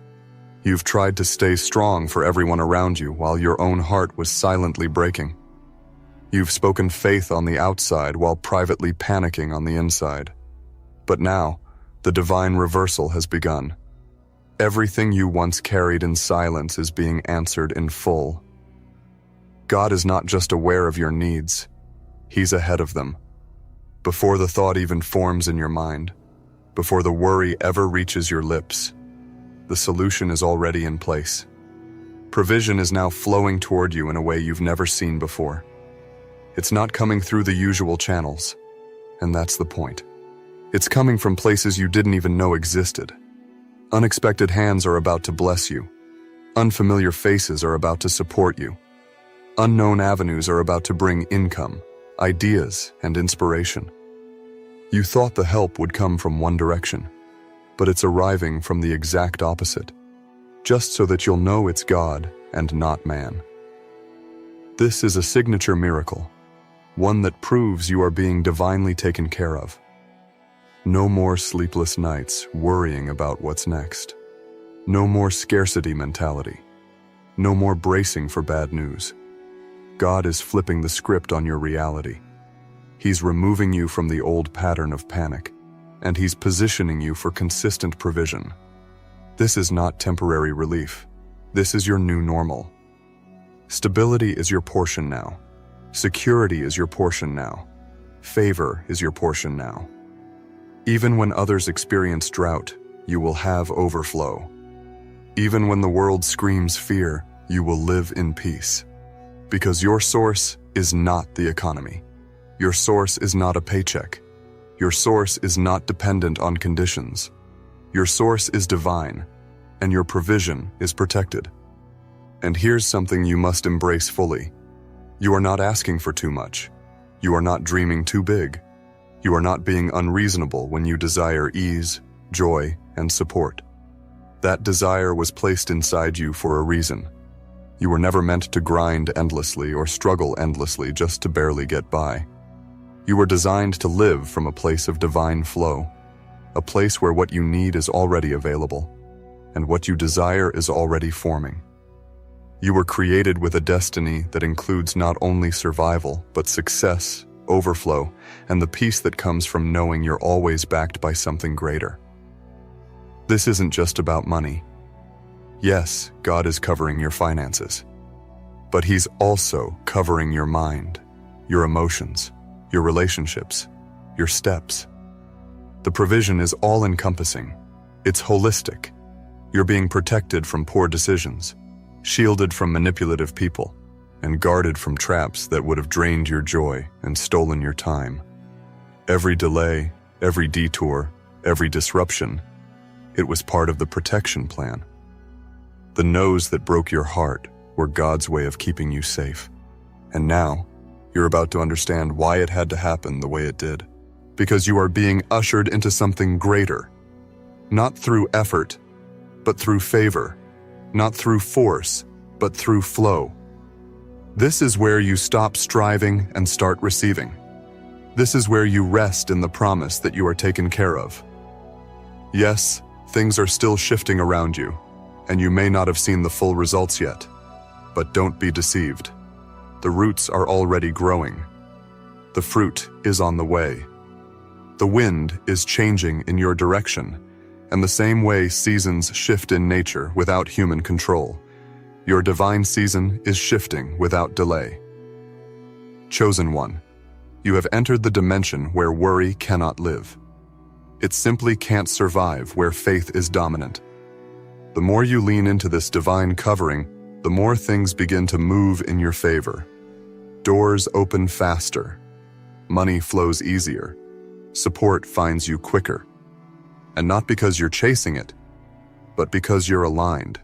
You've tried to stay strong for everyone around you while your own heart was silently breaking. You've spoken faith on the outside while privately panicking on the inside. But now, the divine reversal has begun. Everything you once carried in silence is being answered in full. God is not just aware of your needs, He's ahead of them. Before the thought even forms in your mind, before the worry ever reaches your lips, the solution is already in place. Provision is now flowing toward you in a way you've never seen before. It's not coming through the usual channels, and that's the point. It's coming from places you didn't even know existed. Unexpected hands are about to bless you. Unfamiliar faces are about to support you. Unknown avenues are about to bring income, ideas, and inspiration. You thought the help would come from one direction, but it's arriving from the exact opposite, just so that you'll know it's God and not man. This is a signature miracle, one that proves you are being divinely taken care of. No more sleepless nights worrying about what's next. No more scarcity mentality. No more bracing for bad news. God is flipping the script on your reality. He's removing you from the old pattern of panic, and He's positioning you for consistent provision. This is not temporary relief. This is your new normal. Stability is your portion now. Security is your portion now. Favor is your portion now. Even when others experience drought, you will have overflow. Even when the world screams fear, you will live in peace. Because your source is not the economy. Your source is not a paycheck. Your source is not dependent on conditions. Your source is divine, and your provision is protected. And here's something you must embrace fully. You are not asking for too much. You are not dreaming too big. You are not being unreasonable when you desire ease, joy, and support. That desire was placed inside you for a reason. You were never meant to grind endlessly or struggle endlessly just to barely get by. You were designed to live from a place of divine flow, a place where what you need is already available, and what you desire is already forming. You were created with a destiny that includes not only survival, but success, overflow, and the peace that comes from knowing you're always backed by something greater. This isn't just about money. Yes, God is covering your finances, but He's also covering your mind, your emotions, your relationships, your steps. The provision is all-encompassing. It's holistic. You're being protected from poor decisions, shielded from manipulative people, and guarded from traps that would have drained your joy and stolen your time. Every delay, every detour, every disruption, it was part of the protection plan. The no's that broke your heart were God's way of keeping you safe. And now, you're about to understand why it had to happen the way it did. Because you are being ushered into something greater. Not through effort, but through favor. Not through force, but through flow. This is where you stop striving and start receiving. This is where you rest in the promise that you are taken care of. Yes, things are still shifting around you, and you may not have seen the full results yet. But don't be deceived. The roots are already growing. The fruit is on the way. The wind is changing in your direction, and the same way seasons shift in nature without human control, your divine season is shifting without delay. Chosen one, you have entered the dimension where worry cannot live. It simply can't survive where faith is dominant. The more you lean into this divine covering, the more things begin to move in your favor. Doors open faster. Money flows easier. Support finds you quicker. And not because you're chasing it, but because you're aligned.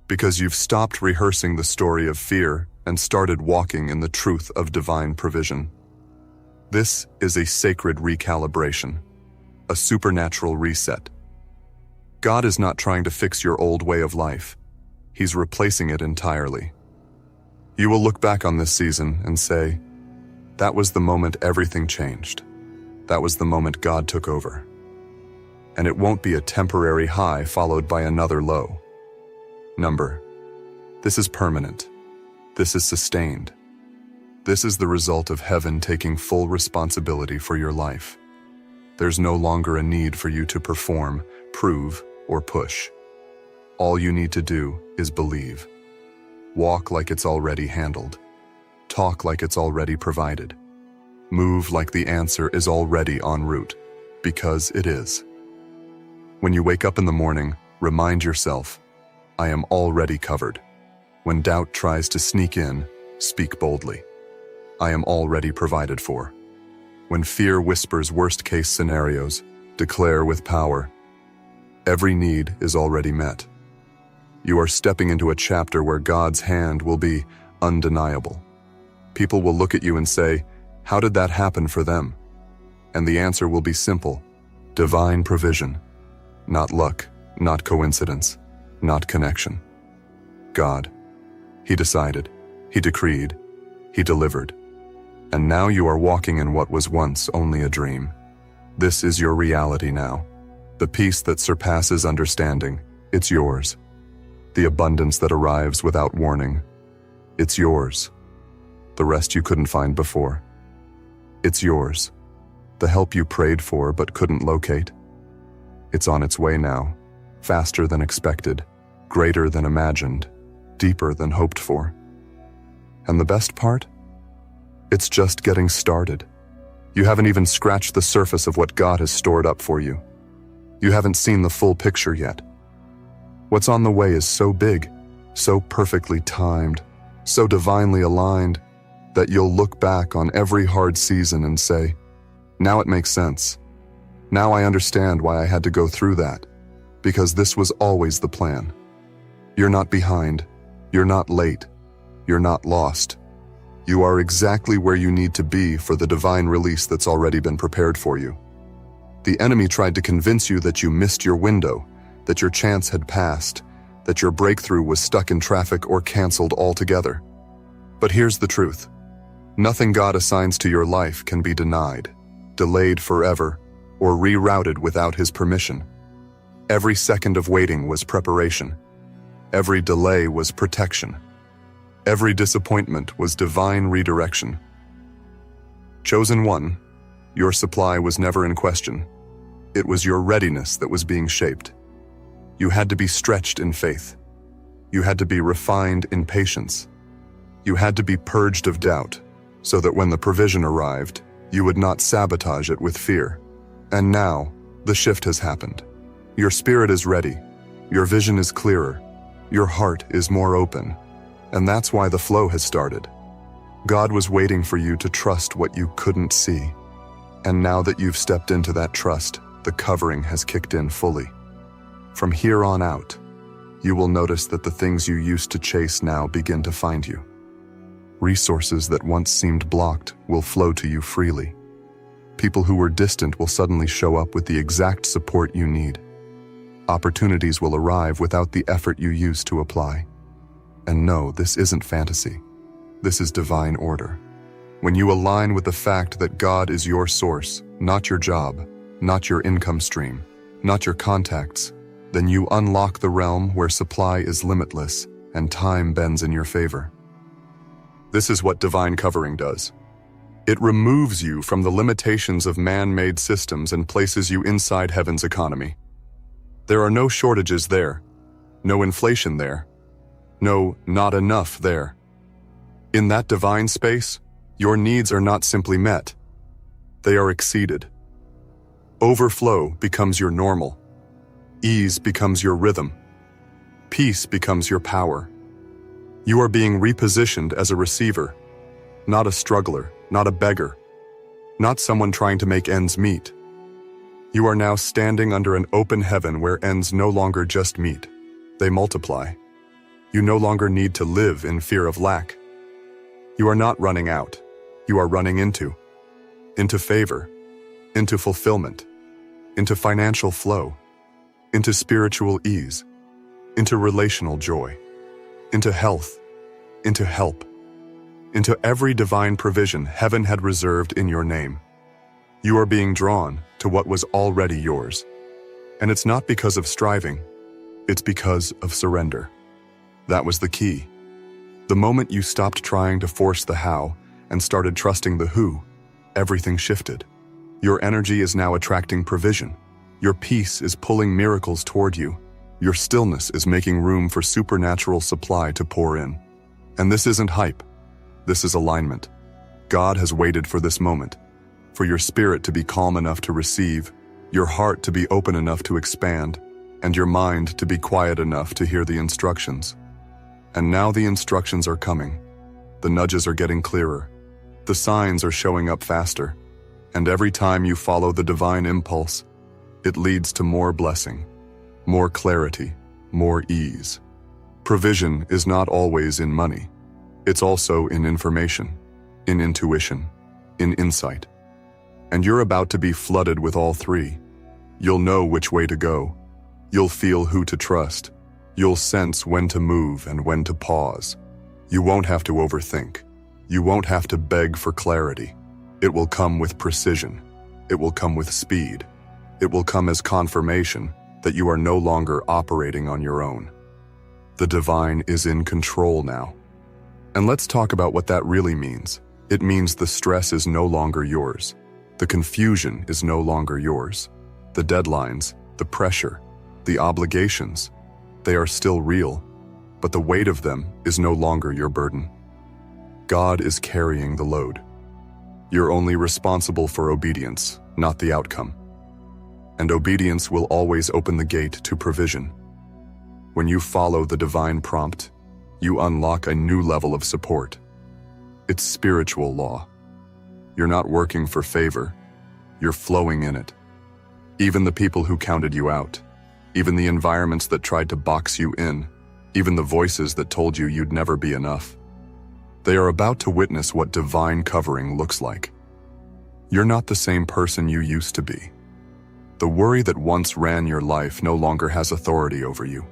Because you've stopped rehearsing the story of fear and started walking in the truth of divine provision. This is a sacred recalibration, a supernatural reset. God is not trying to fix your old way of life. He's replacing it entirely. You will look back on this season and say, that was the moment everything changed. That was the moment God took over. And it won't be a temporary high followed by another low. This is permanent. This is sustained. This is the result of heaven taking full responsibility for your life. There's no longer a need for you to perform, prove, or push. All you need to do is believe. Walk like it's already handled. Talk like it's already provided. Move like the answer is already en route, because it is. When you wake up in the morning, remind yourself, I am already covered. When doubt tries to sneak in, speak boldly. I am already provided for. When fear whispers worst-case scenarios, declare with power, every need is already met. You are stepping into a chapter where God's hand will be undeniable. People will look at you and say, how did that happen for them? And the answer will be simple, divine provision. Not luck, not coincidence, not connection. God. He decided, He decreed, He delivered. And now you are walking in what was once only a dream. This is your reality now. The peace that surpasses understanding, it's yours. The abundance that arrives without warning, it's yours. The rest you couldn't find before, it's yours. The help you prayed for but couldn't locate, it's on its way now, faster than expected, greater than imagined, deeper than hoped for. And the best part? It's just getting started. You haven't even scratched the surface of what God has stored up for you. You haven't seen the full picture yet. What's on the way is so big, so perfectly timed, so divinely aligned, that you'll look back on every hard season and say, now it makes sense. Now I understand why I had to go through that, because this was always the plan. You're not behind. You're not late. You're not lost. You are exactly where you need to be for the divine release that's already been prepared for you. The enemy tried to convince you that you missed your window, that your chance had passed, that your breakthrough was stuck in traffic or canceled altogether. But here's the truth. Nothing God assigns to your life can be denied, delayed forever, or rerouted without His permission. Every second of waiting was preparation. Every delay was protection. Every disappointment was divine redirection. Chosen one, your supply was never in question. It was your readiness that was being shaped. You had to be stretched in faith. You had to be refined in patience. You had to be purged of doubt, so that when the provision arrived, you would not sabotage it with fear. And now, the shift has happened. Your spirit is ready. Your vision is clearer. Your heart is more open. And that's why the flow has started. God was waiting for you to trust what you couldn't see. And now that you've stepped into that trust, the covering has kicked in fully. From here on out, you will notice that the things you used to chase now begin to find you. Resources that once seemed blocked will flow to you freely. People who were distant will suddenly show up with the exact support you need. Opportunities will arrive without the effort you used to apply. And no, this isn't fantasy. This is divine order. When you align with the fact that God is your source, not your job, not your income stream, not your contacts, then you unlock the realm where supply is limitless and time bends in your favor. This is what divine covering does. It removes you from the limitations of man-made systems and places you inside heaven's economy. There are no shortages there, no inflation there, no not enough there. In that divine space, your needs are not simply met, they are exceeded. Overflow becomes your normal. Ease becomes your rhythm. Peace becomes your power. You are being repositioned as a receiver, not a struggler, not a beggar, not someone trying to make ends meet. You are now standing under an open heaven where ends no longer just meet, they multiply. You no longer need to live in fear of lack. You are not running out, you are running into favor, into fulfillment, into financial flow, into spiritual ease, into relational joy, into health, into help, into every divine provision heaven had reserved in your name. You are being drawn to what was already yours. And it's not because of striving, it's because of surrender. That was the key. The moment you stopped trying to force the how and started trusting the who, everything shifted. Your energy is now attracting provision. Your peace is pulling miracles toward you. Your stillness is making room for supernatural supply to pour in. And this isn't hype. This is alignment. God has waited for this moment, for your spirit to be calm enough to receive, your heart to be open enough to expand, and your mind to be quiet enough to hear the instructions. And now the instructions are coming. The nudges are getting clearer. The signs are showing up faster. And every time you follow the divine impulse, it leads to more blessing, more clarity, more ease. Provision is not always in money. It's also in information, in intuition, in insight. And you're about to be flooded with all three. You'll know which way to go. You'll feel who to trust. You'll sense when to move and when to pause. You won't have to overthink. You won't have to beg for clarity. It will come with precision. It will come with speed. It will come as confirmation that you are no longer operating on your own. The divine is in control now. And let's talk about what that really means. It means the stress is no longer yours. The confusion is no longer yours. The deadlines, the pressure, the obligations, they are still real, but the weight of them is no longer your burden. God is carrying the load. You're only responsible for obedience, not the outcome. And obedience will always open the gate to provision. When you follow the divine prompt, you unlock a new level of support. It's spiritual law. You're not working for favor, you're flowing in it. Even the people who counted you out, even the environments that tried to box you in, even the voices that told you you'd never be enough, they are about to witness what divine covering looks like. You're not the same person you used to be. The worry that once ran your life no longer has authority over you.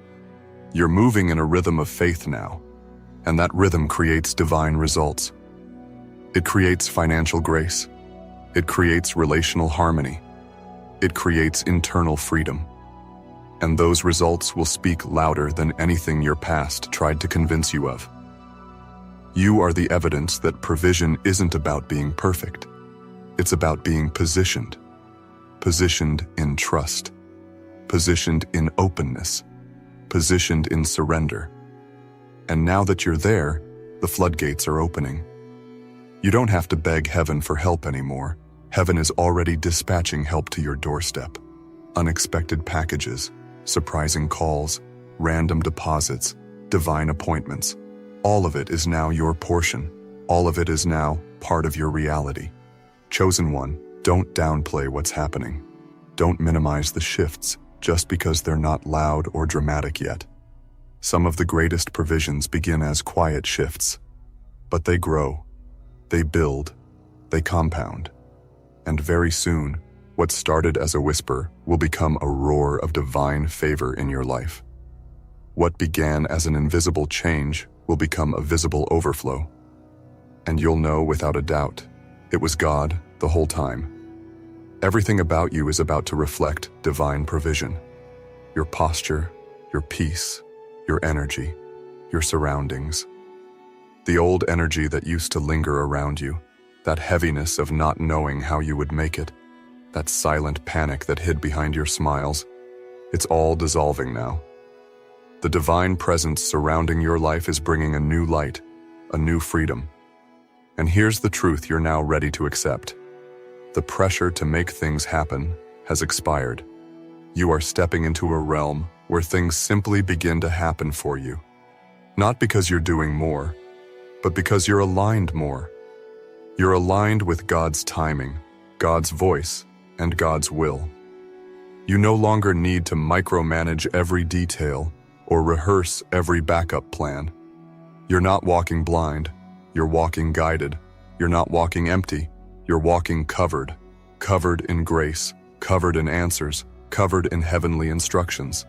You're moving in a rhythm of faith now, and that rhythm creates divine results. It creates financial grace. It creates relational harmony. It creates internal freedom. And those results will speak louder than anything your past tried to convince you of. You are the evidence that provision isn't about being perfect. It's about being positioned. Positioned in trust. Positioned in openness. Positioned in surrender. And now that you're there, the floodgates are opening. You don't have to beg heaven for help anymore. Heaven is already dispatching help to your doorstep. Unexpected packages, surprising calls, random deposits, divine appointments. All of it is now your portion. All of it is now part of your reality. Chosen one, don't downplay what's happening. Don't minimize the shifts just because they're not loud or dramatic yet. Some of the greatest provisions begin as quiet shifts, but they grow, they build, they compound. And very soon, what started as a whisper will become a roar of divine favor in your life. What began as an invisible change will become a visible overflow. And you'll know without a doubt, it was God the whole time. Everything about you is about to reflect divine provision. Your posture, your peace, your energy, your surroundings. The old energy that used to linger around you, that heaviness of not knowing how you would make it, that silent panic that hid behind your smiles, it's all dissolving now. The divine presence surrounding your life is bringing a new light, a new freedom. And here's the truth you're now ready to accept. The pressure to make things happen has expired. You are stepping into a realm where things simply begin to happen for you. Not because you're doing more, but because you're aligned more. You're aligned with God's timing, God's voice, and God's will. You no longer need to micromanage every detail or rehearse every backup plan. You're not walking blind, you're walking guided. You're not walking empty, you're walking covered. Covered in grace, covered in answers, covered in heavenly instructions.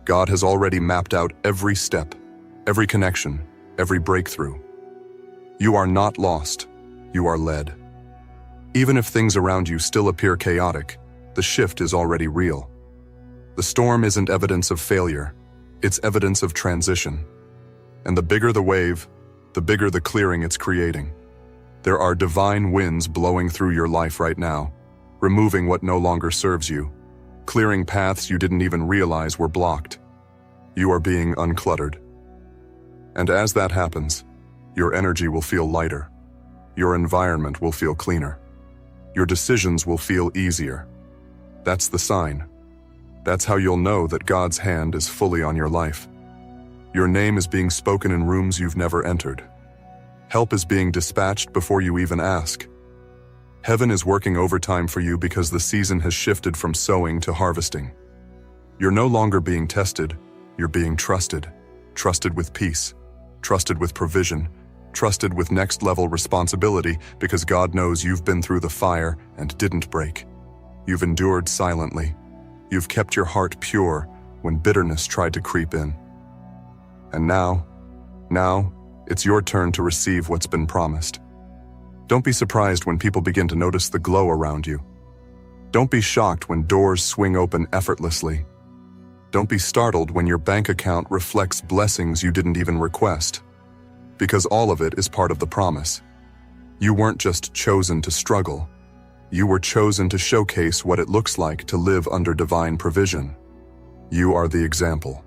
God has already mapped out every step, every connection, every breakthrough. You are not lost, you are led. Even if things around you still appear chaotic, the shift is already real. The storm isn't evidence of failure, it's evidence of transition. And the bigger the wave, the bigger the clearing it's creating. There are divine winds blowing through your life right now, removing what no longer serves you, clearing paths you didn't even realize were blocked. You are being uncluttered. And as that happens, your energy will feel lighter. Your environment will feel cleaner. Your decisions will feel easier. That's the sign. That's how you'll know that God's hand is fully on your life. Your name is being spoken in rooms you've never entered. Help is being dispatched before you even ask. Heaven is working overtime for you because the season has shifted from sowing to harvesting. You're no longer being tested, you're being trusted. Trusted with peace, trusted with provision, trusted with next-level responsibility because God knows you've been through the fire and didn't break. You've endured silently. You've kept your heart pure when bitterness tried to creep in. And now, it's your turn to receive what's been promised. Don't be surprised when people begin to notice the glow around you. Don't be shocked when doors swing open effortlessly. Don't be startled when your bank account reflects blessings you didn't even request. Because all of it is part of the promise. You weren't just chosen to struggle. You were chosen to showcase what it looks like to live under divine provision. You are the example.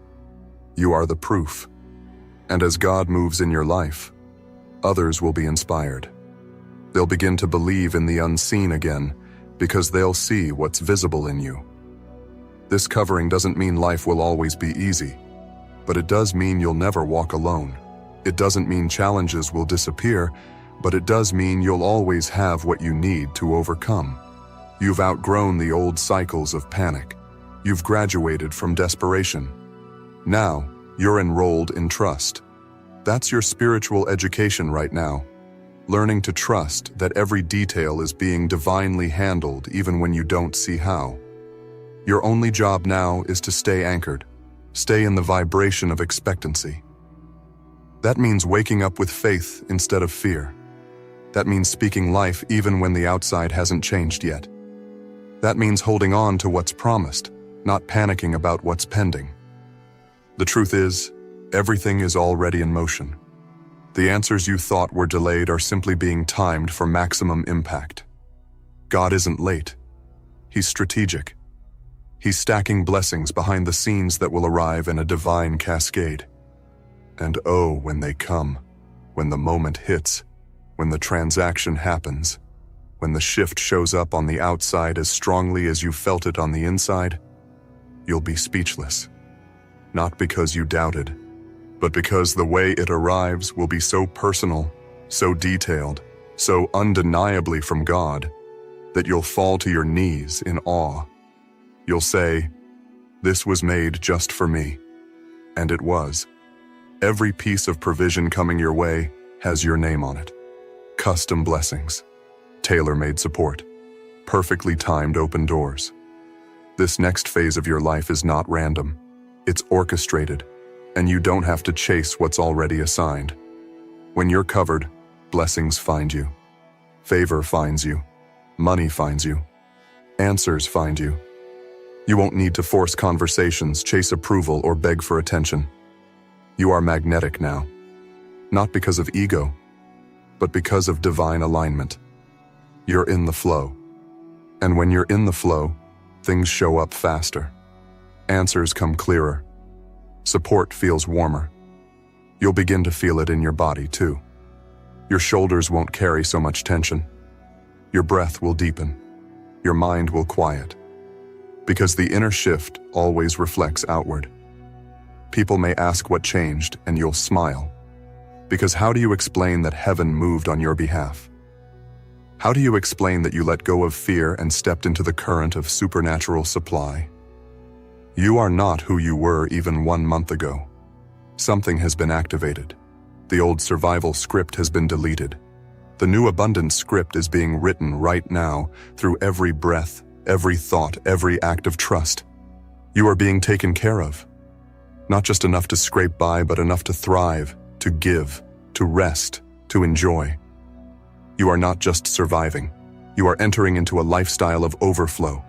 You are the proof. And as God moves in your life, others will be inspired. They'll begin to believe in the unseen again because they'll see what's visible in you. This covering doesn't mean life will always be easy, but it does mean you'll never walk alone. It doesn't mean challenges will disappear, but it does mean you'll always have what you need to overcome. You've outgrown the old cycles of panic. You've graduated from desperation. Now, you're enrolled in trust. That's your spiritual education right now. Learning to trust that every detail is being divinely handled even when you don't see how. Your only job now is to stay anchored. Stay in the vibration of expectancy. That means waking up with faith instead of fear. That means speaking life even when the outside hasn't changed yet. That means holding on to what's promised, not panicking about what's pending. The truth is, everything is already in motion. The answers you thought were delayed are simply being timed for maximum impact. God isn't late. He's strategic. He's stacking blessings behind the scenes that will arrive in a divine cascade. And oh, when they come, when the moment hits, when the transaction happens, when the shift shows up on the outside as strongly as you felt it on the inside, you'll be speechless. Not because you doubted, but because the way it arrives will be so personal, so detailed, so undeniably from God, that you'll fall to your knees in awe. You'll say, "This was made just for me." And it was. Every piece of provision coming your way has your name on it. Custom blessings, tailor-made support, perfectly timed open doors. This next phase of your life is not random. It's orchestrated, and you don't have to chase what's already assigned. When you're covered, blessings find you. Favor finds you. Money finds you. Answers find you. You won't need to force conversations, chase approval, or beg for attention. You are magnetic now. Not because of ego, but because of divine alignment. You're in the flow. And when you're in the flow, things show up faster. Answers come clearer. Support feels warmer. You'll begin to feel it in your body too. Your shoulders won't carry so much tension. Your breath will deepen. Your mind will quiet. Because the inner shift always reflects outward. People may ask what changed, and you'll smile. Because how do you explain that heaven moved on your behalf? How do you explain that you let go of fear and stepped into the current of supernatural supply? You are not who you were even 1 month ago. Something has been activated. The old survival script has been deleted. The new abundance script is being written right now through every breath, every thought, every act of trust. You are being taken care of. Not just enough to scrape by, but enough to thrive, to give, to rest, to enjoy. You are not just surviving. You are entering into a lifestyle of overflow.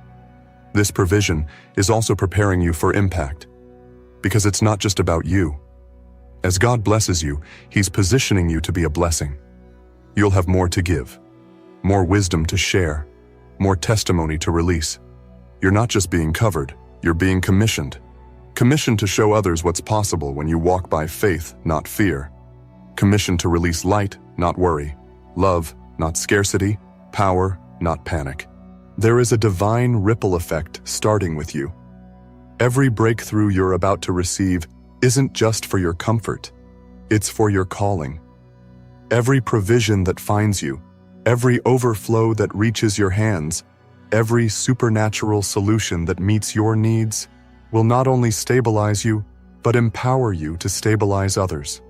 This provision is also preparing you for impact. Because it's not just about you. As God blesses you, He's positioning you to be a blessing. You'll have more to give, more wisdom to share, more testimony to release. You're not just being covered, you're being commissioned. Commissioned to show others what's possible when you walk by faith, not fear. Commissioned to release light, not worry. Love, not scarcity. Power, not panic. There is a divine ripple effect starting with you. Every breakthrough you're about to receive isn't just for your comfort. It's for your calling. Every provision that finds you, every overflow that reaches your hands, every supernatural solution that meets your needs will not only stabilize you, but empower you to stabilize others.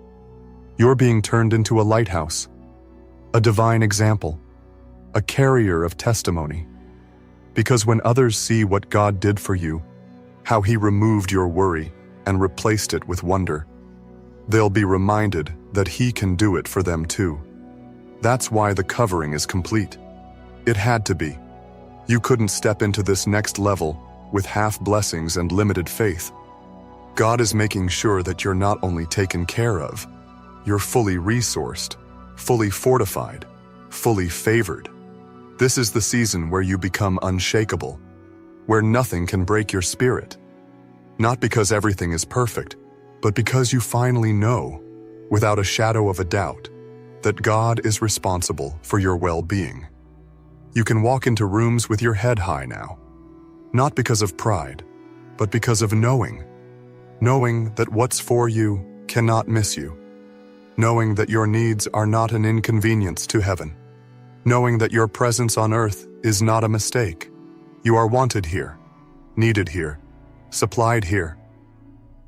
You're being turned into a lighthouse, a divine example, a carrier of testimony. Because when others see what God did for you, how He removed your worry and replaced it with wonder, they'll be reminded that He can do it for them too. That's why the covering is complete. It had to be. You couldn't step into this next level with half blessings and limited faith. God is making sure that you're not only taken care of, you're fully resourced, fully fortified, fully favored. This is the season where you become unshakable, where nothing can break your spirit. Not because everything is perfect, but because you finally know, without a shadow of a doubt, that God is responsible for your well-being. You can walk into rooms with your head high now, not because of pride, but because of knowing. Knowing that what's for you cannot miss you. Knowing that your needs are not an inconvenience to heaven. Knowing that your presence on earth is not a mistake. You are wanted here, needed here, supplied here.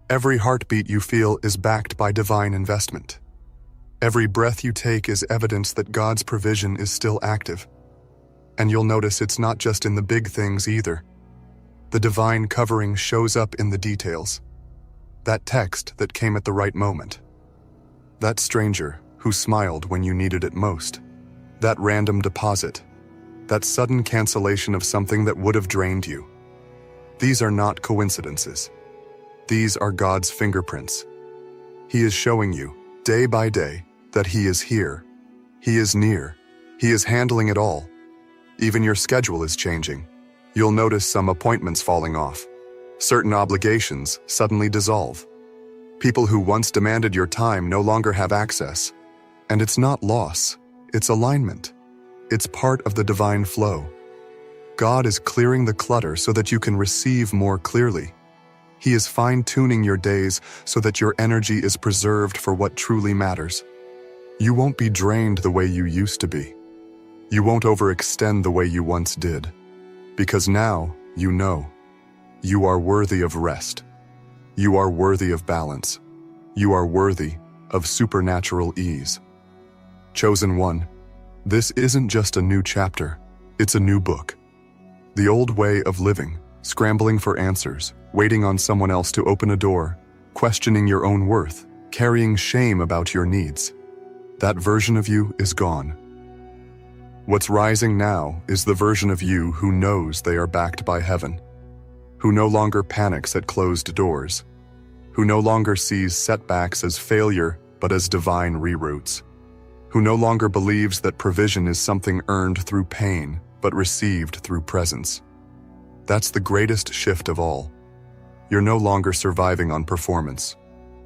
Every heartbeat you feel is backed by divine investment. Every breath you take is evidence that God's provision is still active. And you'll notice it's not just in the big things either. The divine covering shows up in the details. That text that came at the right moment. That stranger who smiled when you needed it most. That random deposit. That sudden cancellation of something that would have drained you. These are not coincidences. These are God's fingerprints. He is showing you, day by day, that He is here. He is near. He is handling it all. Even your schedule is changing. You'll notice some appointments falling off. Certain obligations suddenly dissolve. People who once demanded your time no longer have access. And it's not loss, it's alignment. It's part of the divine flow. God is clearing the clutter so that you can receive more clearly. He is fine-tuning your days so that your energy is preserved for what truly matters. You won't be drained the way you used to be. You won't overextend the way you once did. Because now, you know, you are worthy of rest. You are worthy of balance. You are worthy of supernatural ease. Chosen one, this isn't just a new chapter, it's a new book. The old way of living, scrambling for answers, waiting on someone else to open a door, questioning your own worth, carrying shame about your needs. That version of you is gone. What's rising now is the version of you who knows they are backed by heaven, who no longer panics at closed doors, who no longer sees setbacks as failure but as divine reroutes, who no longer believes that provision is something earned through pain, but received through presence. That's the greatest shift of all. You're no longer surviving on performance.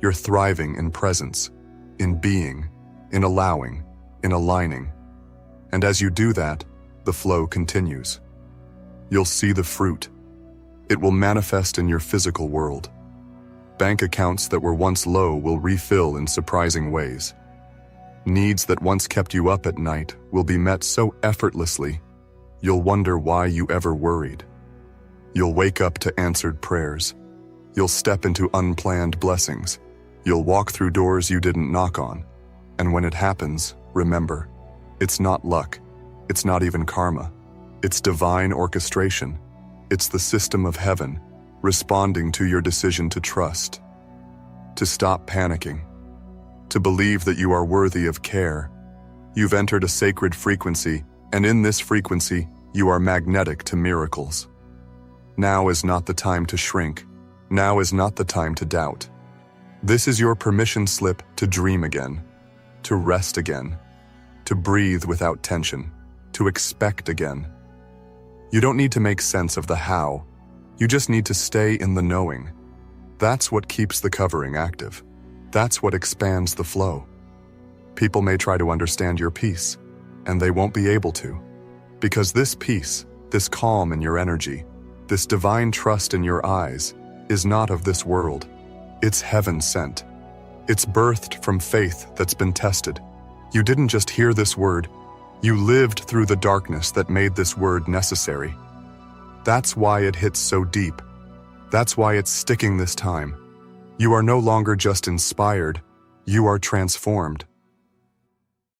You're thriving in presence, in being, in allowing, in aligning. And as you do that, the flow continues. You'll see the fruit. It will manifest in your physical world. Bank accounts that were once low will refill in surprising ways. Needs that once kept you up at night will be met so effortlessly, you'll wonder why you ever worried. You'll wake up to answered prayers. You'll step into unplanned blessings. You'll walk through doors you didn't knock on. And when it happens, remember, it's not luck. It's not even karma. It's divine orchestration. It's the system of heaven, responding to your decision to trust, to stop panicking, to believe that you are worthy of care. You've entered a sacred frequency, and in this frequency, you are magnetic to miracles. Now is not the time to shrink. Now is not the time to doubt. This is your permission slip to dream again, to rest again, to breathe without tension, to expect again. You don't need to make sense of the how. You just need to stay in the knowing. That's what keeps the covering active. That's what expands the flow. People may try to understand your peace, and they won't be able to. Because this peace, this calm in your energy, this divine trust in your eyes, is not of this world. It's heaven sent. It's birthed from faith that's been tested. You didn't just hear this word, you lived through the darkness that made this word necessary. That's why it hits so deep. That's why it's sticking this time. You are no longer just inspired, you are transformed.